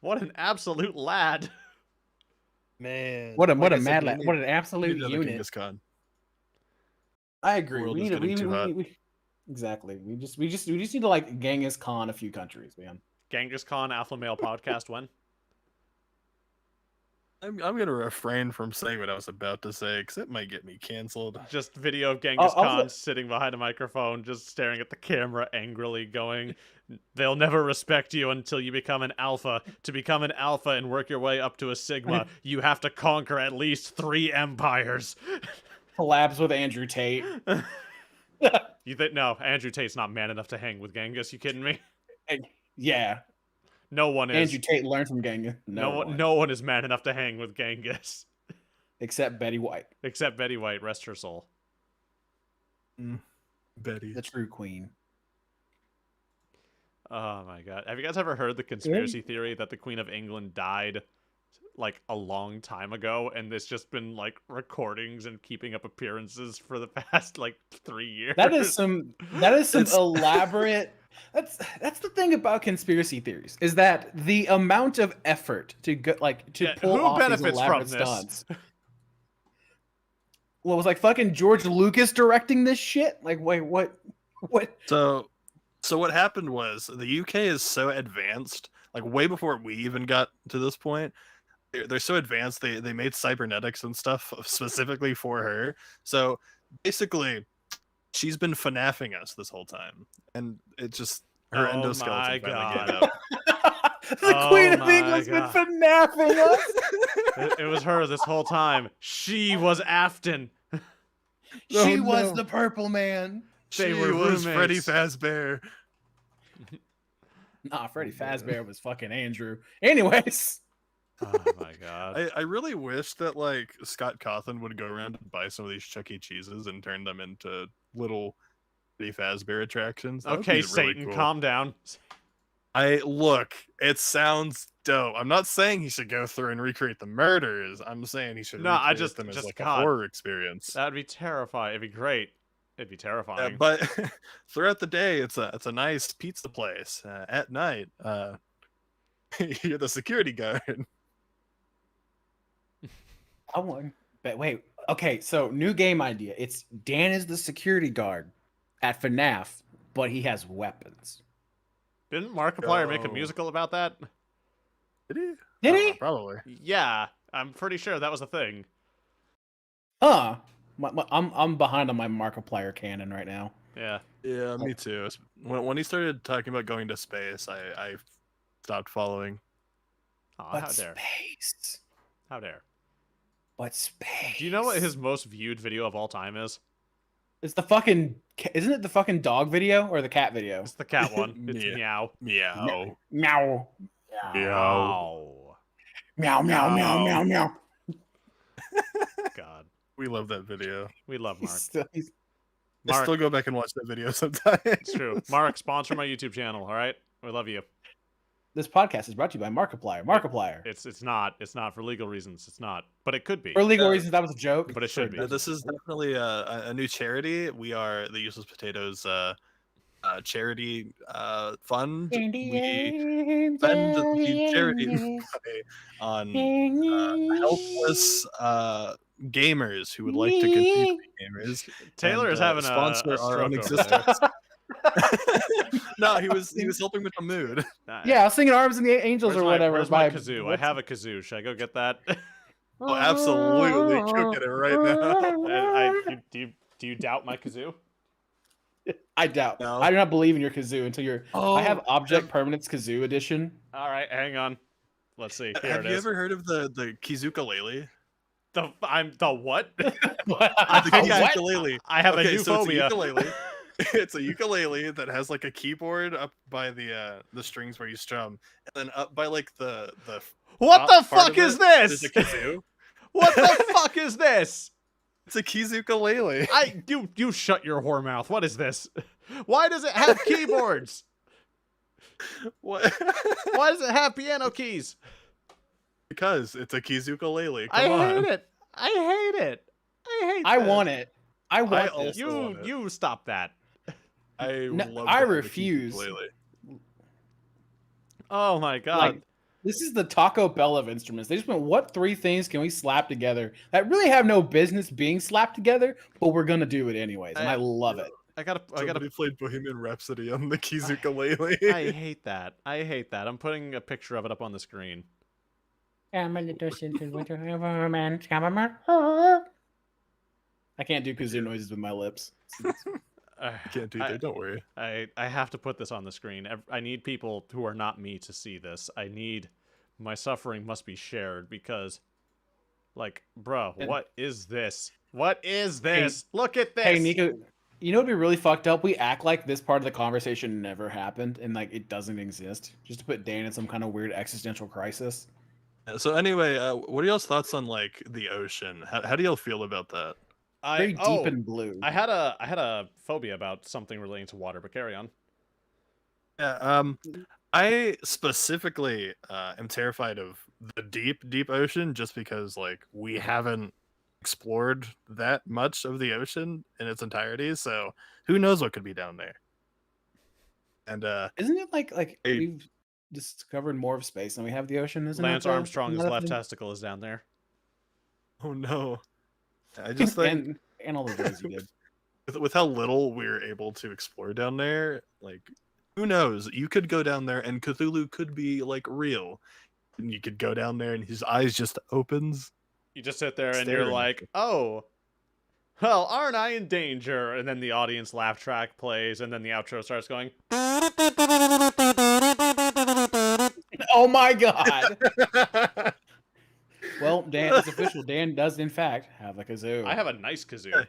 What an absolute lad. Man. What a mad lad. What an absolute unit. Genghis Khan. I agree. World We is need getting too hot. exactly. We just need to like Genghis Khan a few countries, man. Genghis Khan Alpha Male podcast when? I'm gonna refrain from saying what I was about to say because it might get me canceled. Just video of Genghis I was Khan sitting behind a microphone, just staring at the camera angrily, going, "They'll never respect you until you become an alpha. To become an alpha and work your way up to a sigma, you have to conquer at least 3 empires." collabs with Andrew Tate. You think no? Andrew Tate's not man enough to hang with Genghis. You kidding me? Yeah, No one is. Andrew Tate learned from Genghis. No one is man enough to hang with Genghis, except Betty White, except Betty White. Rest her soul. Betty. the true queen. Oh my god! Have you guys ever heard the conspiracy theory that the Queen of England died like a long time ago, and there's just been like recordings and keeping up appearances for the past like 3 years? That is some elaborate. That's the thing about conspiracy theories, is that the amount of effort to go, to pull who off these benefits elaborate from this? stunts. Well, it was like fucking George Lucas directing this shit. Like, wait, what? So what happened was the UK is so advanced, like way before we even got to this point. They're so advanced. They made cybernetics and stuff specifically for her. So basically, she's been FNAFing us this whole time, and it just her Oh endoskeleton my finally God. gave up. The Queen of my England's been God. FNAFing us. It was her this whole time. She was Afton. She Oh, was no. the Purple Man. They She were was Freddy roommates. Fazbear. Nah, Freddy Fazbear was fucking Andrew. Anyways. Oh my god. I really wish that like Scott Cawthon would go around and buy some of these Chuck E. Cheeses and turn them into little Freddy Fazbear attractions. That would Okay, be really Satan, cool. calm down. Look, it sounds dope. I'm not saying he should go through and recreate the murders. I'm saying he should No, I recreate just- them as just like God. a horror experience. That'd be terrifying. It'd be great. It'd be terrifying. But throughout the day, it's a nice pizza place. At night, you're the security guard. I want. But wait. Okay, so new game idea. It's Dan is the security guard at FNAF, but he has weapons. Didn't Markiplier make a Go. musical about that? Did he? Did I don't he? know, probably. Yeah, I'm pretty sure that was a thing. Huh. I'm behind on my Markiplier canon right now. Yeah. Yeah, me too. When he started talking about going to space, I stopped following. Aw, But how dare. space. How dare. But space. Do you know what his most viewed video of all time is? It's the fucking. Isn't it the fucking dog video or the cat video? It's the cat one. It's Yeah. meow. Meow. Meow. Meow. Meow. Meow. Meow. Meow. Meow. God. We love that video. We love Mark. He's I Mark, still go back and watch that video sometimes. it's true. Mark, sponsor my YouTube channel, all right? We love you. This podcast is brought to you by Markiplier. Markiplier. It's not for legal reasons. It's not. But it could be. For legal reasons, that was a joke. But it should be. This is definitely a new charity. We are the Useless Potatoes charity fund. We spend the charity money on helpless gamers who would like to continue to be gamers. Taylor and, is having sponsor a our own stroke over there. existence. No, he was helping with the mood. Yeah, I was singing Arms and the Angels Where's or whatever. Where's my kazoo? I have a kazoo. Should I go get that? Oh, absolutely, go get it right now. Do you doubt my kazoo? I doubt. No. I do not believe in your kazoo until you're. Oh, I have Object Permanence Kazoo Edition. All right, hang on. Let's see. Here Have it you is. ever heard of the Kizukalele? The what? I The think I- Kizukalele. I have a new so phobia. It's a ukulele. It's a ukulele that has like a keyboard up by the strings where you strum, and then up by like the What top the part fuck of is it this? a kazoo. What the fuck is this? It's a kizukalele. You shut your whore mouth. What is this? Why does it have keyboards? What? Why does it have piano keys? Because it's a kizukalele. I Come on. hate it. I hate it. I hate I this. want it. I want also this. want it. You stop that. I No, love. I to have a refuse. kizukalele. Oh my god. Like, this is the Taco Bell of instruments. They just went, what 3 things can we slap together that really have no business being slapped together, but we're gonna do it anyways, and I love it. I gotta Somebody played Bohemian Rhapsody on the kizukalele. I hate that. I hate that. I'm putting a picture of it up on the screen. I'm a little scented winter man. I can't do kazoo noises with my lips. I can't do that. Don't worry. I have to put this on the screen. I need people who are not me to see this. My suffering must be shared because, like, bro, what is this? What is this? Look at this. Hey, Nico, you know what'd be really fucked up? We act like this part of the conversation never happened and like it doesn't exist, just to put Dan in some kind of weird existential crisis. So anyway, what are y'all's thoughts on like the ocean? How do y'all feel about that? Very deep and blue. I had a phobia about something relating to water, but carry on. Yeah, I specifically am terrified of the deep ocean just because like we haven't explored that much of the ocean in its entirety, so who knows what could be down there. And Isn't it like Hey. we've discovered more of space than we have the ocean? Isn't Lance it Armstrong's left testicle is down there. Oh no. I just think and all the drugs you did. with how little we're able to explore down there, like who knows? You could go down there and Cthulhu could be like real. And you could go down there and his eyes just opens. You just sit there and Staring you're at like, you. oh, well, aren't I in danger? And then the audience laugh track plays, and then the outro starts going. Oh my god! Well, Dan, it's official. Dan does, in fact, have a kazoo. I have a nice kazoo.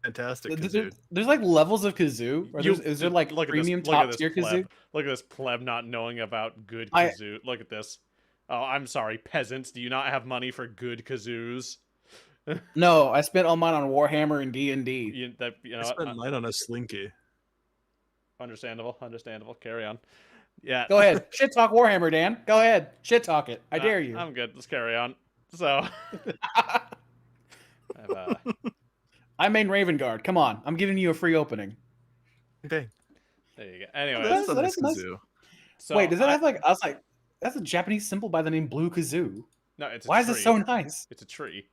Fantastic kazoo. There's like levels of kazoo. Or is there like premium top tier kazoo? Look at this pleb not knowing about good kazoo. Look at this. Oh, I'm sorry, peasants. Do you not have money for good kazoos? No, I spent all mine on Warhammer and D&D. I spent mine on a slinky. Understandable. Carry on. Yeah. Go ahead. Shit talk Warhammer, Dan. Go ahead. Shit talk it. I dare you. I'm good. Let's carry on. So. I main Raven Guard. Come on. I'm giving you a free opening. Okay. There you go. Anyway. That's a nice kazoo. So wait, does that have like... I was like, that's a Japanese symbol by the name Blue Kazoo. No, it's a Why tree. is it so nice? It's a tree.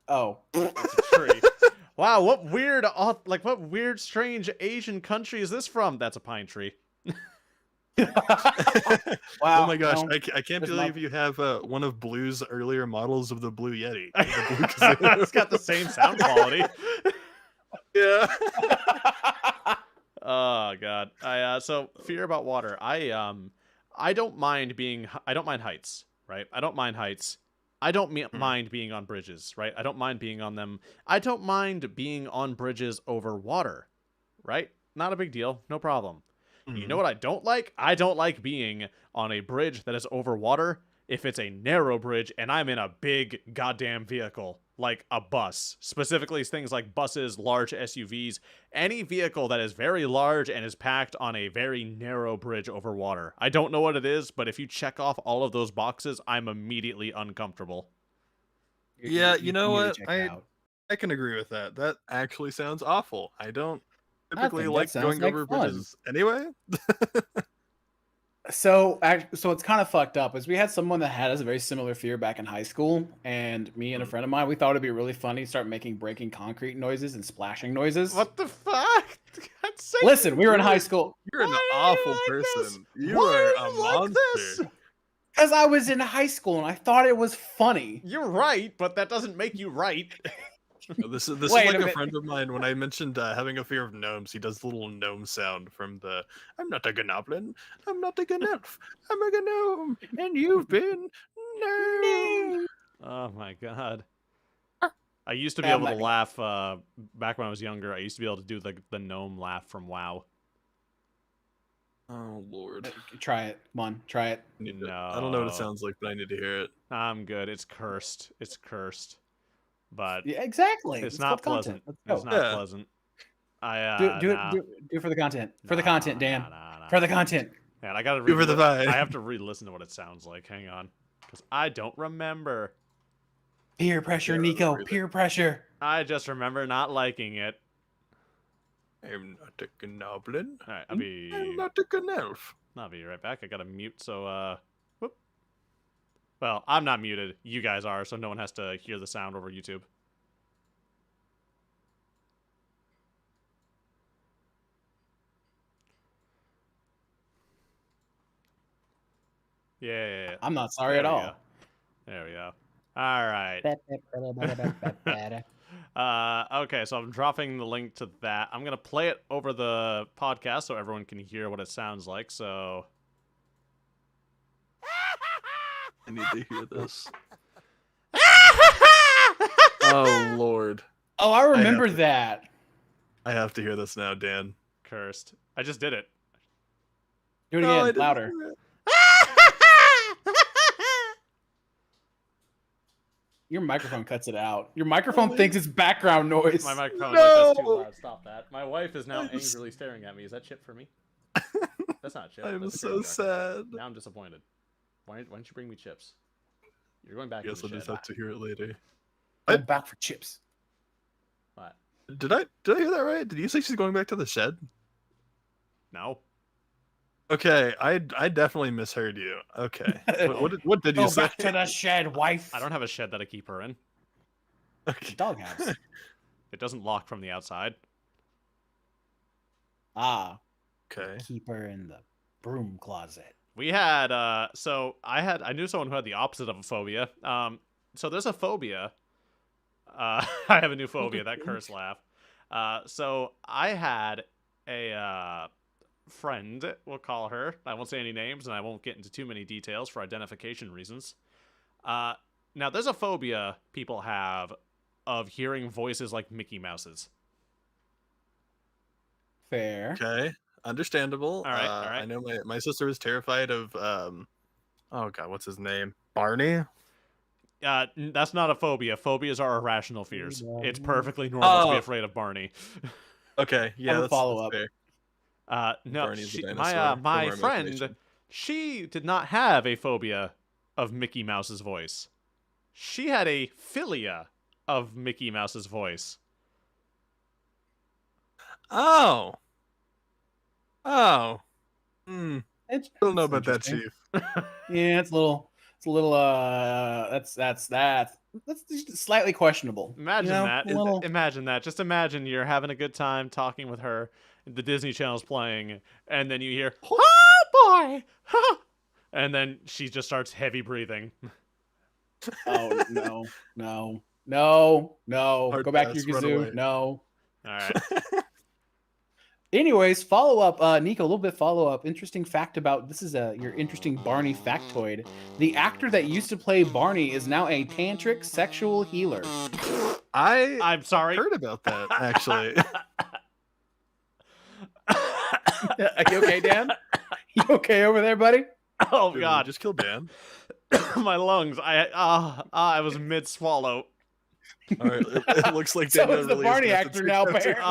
Oh. It's a tree. Wow, what weird, strange Asian country is this from? That's a pine tree. Wow. Oh my gosh, I can't believe you have one of Blue's earlier models of the Blue Yeti. The Blue Kazoo. It's got the same sound quality. Yeah. Oh god. So fear about water. I don't mind heights, right? I don't mind heights. I don't mind being on bridges, right? I don't mind being on them. I don't mind being on bridges over water, right? Not a big deal. No problem. You know what I don't like? I don't like being on a bridge that is over water if it's a narrow bridge and I'm in a big goddamn vehicle, like a bus. Specifically, things like buses, large SUVs, any vehicle that is very large and is packed on a very narrow bridge over water. I don't know what it is, but if you check off all of those boxes, I'm immediately uncomfortable. Yeah, you know what? I can agree with that. That actually sounds awful. I don't typically like going over bridges anyway. So it's kind of fucked up. Is we had someone that had a very similar fear back in high school, and me and a friend of mine, we thought it'd be really funny to start making breaking concrete noises and splashing noises. What the fuck? Listen, we were in high school. You're an awful person. You are a monster. Because I was in high school and I thought it was funny. You're right, but that doesn't make you right. This is like a friend of mine. When I mentioned having a fear of gnomes, he does the little gnome sound from the I'm not a gnoblin, I'm not a gnelf, I'm a gnome, and you've been gnome. Oh my god. I used to be able to laugh back when I was younger. I used to be able to do the gnome laugh from WoW. Oh lord. Try it. Come on, try it. No. I don't know what it sounds like, but I need to hear it. I'm good. It's cursed. It's cursed. But yeah, exactly. It's not pleasant. It's not pleasant. Do it for the content. For the content, Dan. For the content. Man, I gotta for the vibe. I have to re-listen to what it sounds like. Hang on, because I don't remember. Peer pressure, Nico. Peer pressure. I just remember not liking it. I'm not a gnoblin. All right, I'm not a gnelf. I'll be right back. I gotta mute. So whoop. Well, I'm not muted. You guys are, so no one has to hear the sound over YouTube. Yeah. I'm not sorry There at we all. go. There we go. All right. Okay, so I'm dropping the link to that. I'm gonna play it over the podcast so everyone can hear what it sounds like. So I need to hear this. Oh Lord, Oh, I remember to- that. I have to hear this now, Dan. cursed. I just did it. Do it No, I again, didn't louder. hear it. Your microphone cuts it out. Your microphone thinks it's background noise. My microphone is like, that's too No! loud. Stop that. My wife is now I'm s- angrily staring at me. Is that chip for me? That's not a chip. I'm That's a so graham cracker. sad. Now I'm disappointed. Why don't you bring me chips? You're going back Guess in I'll the just shed. have to hear it later. Go back for chips. What? Did I hear that right? Did you say she's going back to the shed? No. Okay, I definitely misheard you. Okay, what did you Go say? back to the shed, wife. I don't have a shed that I keep her in. Okay. Doghouse. It doesn't lock from the outside. Ah, Okay. keep her in the broom closet. We had so I knew someone who had the opposite of a phobia. So there's a phobia. I have a new phobia, that curse laugh. So I had a friend, we'll call her. I won't say any names and I won't get into too many details for identification reasons. Now there's a phobia people have of hearing voices like Mickey Mouse's. Fair. Okay. Understandable. All right. I know my sister was terrified of oh god, what's his name? Barney? That's not a phobia. Phobias are irrational fears. It's perfectly normal to be Oh. afraid of Barney. Okay, yeah, have a that's follow-up. fair. No, Barney's the my dinosaur from my our friend, imagination. she did not have a phobia of Mickey Mouse's voice. She had a philia of Mickey Mouse's voice. Oh. Oh. It's, I don't know it's about that, interesting. Chief. Yeah, it's a little that's just slightly questionable. Imagine you know? that. A little... Imagine that. Just imagine you're having a good time talking with her. The Disney Channel's playing, and then you hear, "Oh boy!" and then she just starts heavy breathing. Oh no. Hard Go back to pass, your run kazoo. away. No. All right. Anyways, follow up, Neko, a little bit follow up. Interesting fact about this is your interesting Barney factoid. The actor that used to play Barney is now a tantric sexual healer. I'm sorry. heard about that actually. Are you okay, Dan? You okay over there, buddy? Oh Dude, God, just kill Dan. my lungs. I was mid swallow. All right, it looks like So Daniel is the really Barney gonna have actor to now, take apparently.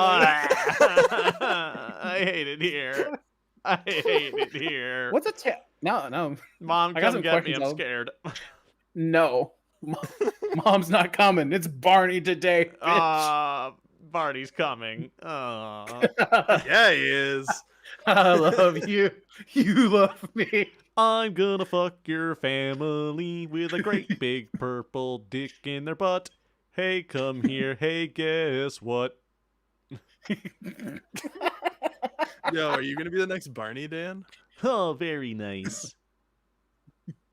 I hate it here. I hate it here. What's a no? Mom, I got come some get me. questions, I'm I'll- scared. No. Mom's not coming. It's Barney today. bitch. Barney's coming. Yeah, he is. I love you. You love me. I'm gonna fuck your family with a great big purple dick in their butt. Hey, come here. Hey, guess what? Yo, are you gonna be the next Barney, Dan? Oh, very nice.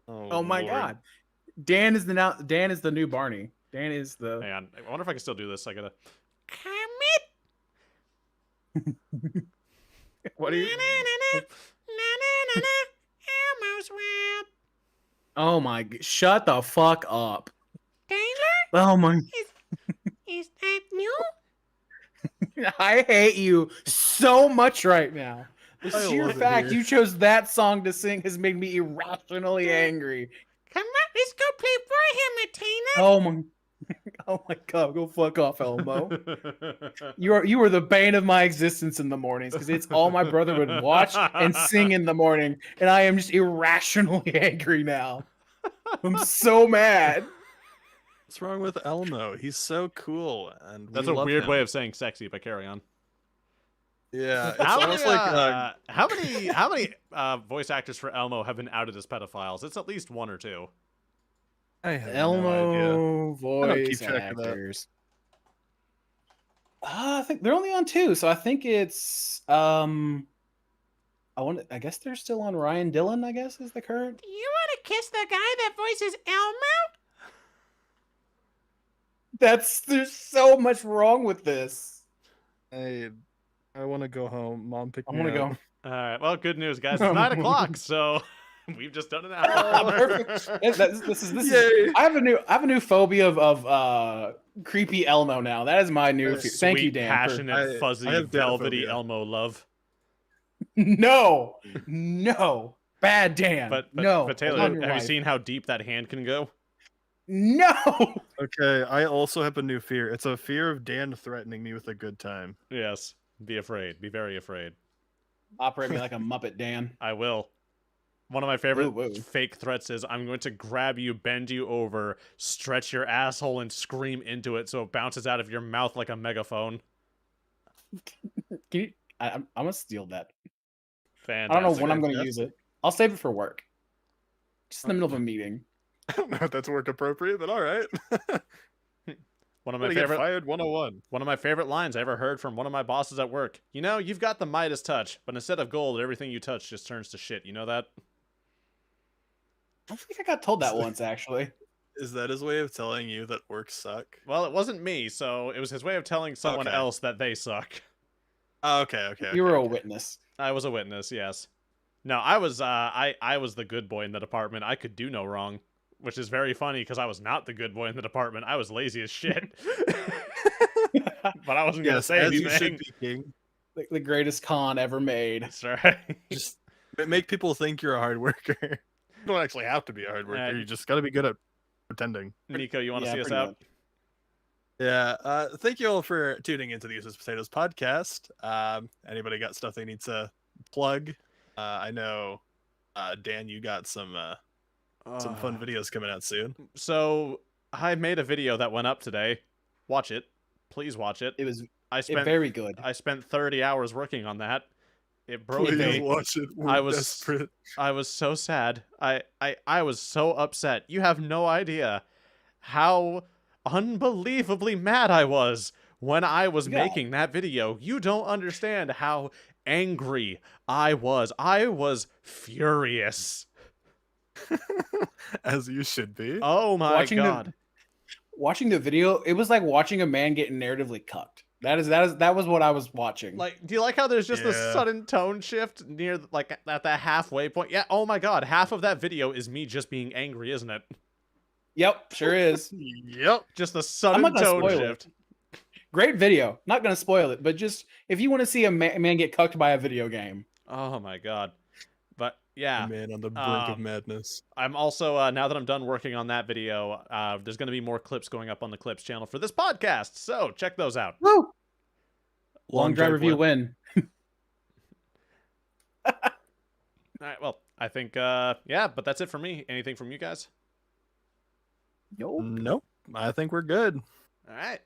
Oh my Lord. God. Dan is the new Barney. Dan is the Hang on. I wonder if I can still do this. I gotta. What are you? Oh my! Shut the fuck up. Oh my! Is that new? I hate you so much right now. The I sheer love it fact here. you chose that song to sing has made me irrationally angry. Come on, let's go play Warhammer, Tina. Oh my! Oh my God! Go fuck off, Elmo. You are the bane of my existence in the mornings because it's all my brother would watch and sing in the morning, and I am just irrationally angry now. I'm so mad. What's wrong with Elmo? He's so cool, and That's we a love weird him. way of saying sexy, but carry on. Yeah, it's How almost many, like how many voice actors for Elmo have been outed as pedophiles? It's at least one or two. I have no idea. Elmo don't keep voice track of that. actors. I think they're only on 2, so I think it's I guess they're still on Ryan Dillon, I guess, is the current. You want kiss the guy that voices Elmo? There's so much wrong with this. I want to go home. Mom, pick I'm me gonna up. go. All right. Well, good news, guys. It's 9 o'clock, so we've just done an hour. Perfect. This is Yay. I have a new phobia of creepy Elmo now. That is my new fear. Thank you, Sweet, Dan. passionate, fuzzy, I have velvety danophobia. Elmo love. No, bad Dan. But no, Taylor, on your have you life. seen how deep that hand can go? No. Okay, I also have a new fear. It's a fear of Dan threatening me with a good time. Yes. Be afraid. Be very afraid. Operate me like a Muppet, Dan. I will. One of my favorite Ooh, ooh. fake threats is I'm going to grab you, bend you over, stretch your asshole, and scream into it so it bounces out of your mouth like a megaphone. Can you? I'm gonna steal that. Fantastic. I don't know when I'm gonna Fantastic. use it. I'll save it for work. Just in the middle of a meeting. I don't know if that's work appropriate, but all right. One of Gonna my get favorite fired 101. One of my favorite lines I ever heard from one of my bosses at work. You know, you've got the Midas touch, but instead of gold, everything you touch just turns to shit. You know that? I think I got told that once, actually. Is that his way of telling you that work suck? Well, it wasn't me, so it was his way of telling someone Okay. else that they suck. Oh, okay. You were a witness. I was a witness, yes. No, I was I was the good boy in the department. I could do no wrong, which is very funny because I was not the good boy in the department. I was lazy as shit. But I wasn't gonna Yes, say as anything. you should be, King. The greatest con ever made. That's right. Just make people think you're a hard worker. You don't actually have to be a hard worker. You just got to be good at pretending. Nico, you want to see us pretty out? much. Yeah. Thank you all for tuning into the Useless Potatoes podcast. Anybody got stuff they need to plug? I know, Dan, you got some fun videos coming out soon. So I made a video that went up today. Watch it. Please watch it. It was I spent very good. I spent 30 hours working on that. It broke Please me. watch it. We're I was desperate. I was so sad. I was so upset. You have no idea how unbelievably mad I was when I was Yeah. making that video. You don't understand how angry I was. I was furious. As you should be. Oh my god. Watching the video, it was like watching a man get narratively cucked. That was what I was watching. Like, do you like how there's just this Yeah. sudden tone shift near, like, at that halfway point? Yeah, oh my god, half of that video is me just being angry, isn't it? Yep, sure is. Yep. Just a sudden not gonna tone spoil it. shift. Great video. Not gonna spoil it, but just if you want to see a man get cucked by a video game. Oh my god. But, yeah. Man on the brink of Um, madness. I'm also, now that I'm done working on that video, there's going to be more clips going up on the Clips channel for this podcast, so check those out. Woo! Long drive review win. All right, well, I think, yeah, but that's it for me. Anything from you guys? Yo. Nope. I think we're good. All right.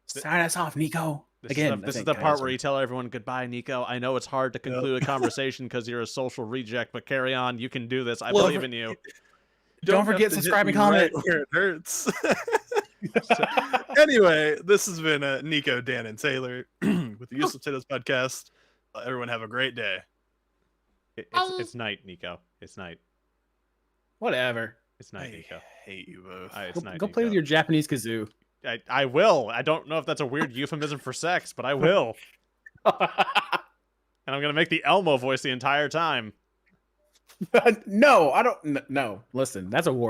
Sign us off, Nico. This is the part where you tell everyone goodbye, Nico. I know it's hard to conclude a conversation because you're a social reject, but carry on. You can do this. I believe in you. Don't forget, have to subscribe hit and comment. right where it hurts. Anyway, this has been Nico, Dan, and Taylor with the Useless Potatoes podcast. Everyone have a great day. It's night, Nico. It's night. Whatever. It's night, Nico. Hate you both. It's night, Go play Nico. with your Japanese kazoo. I will. I don't know if that's a weird euphemism for sex, but I will. And I'm going to make the Elmo voice the entire time. No, I don't. No, listen, that's a war.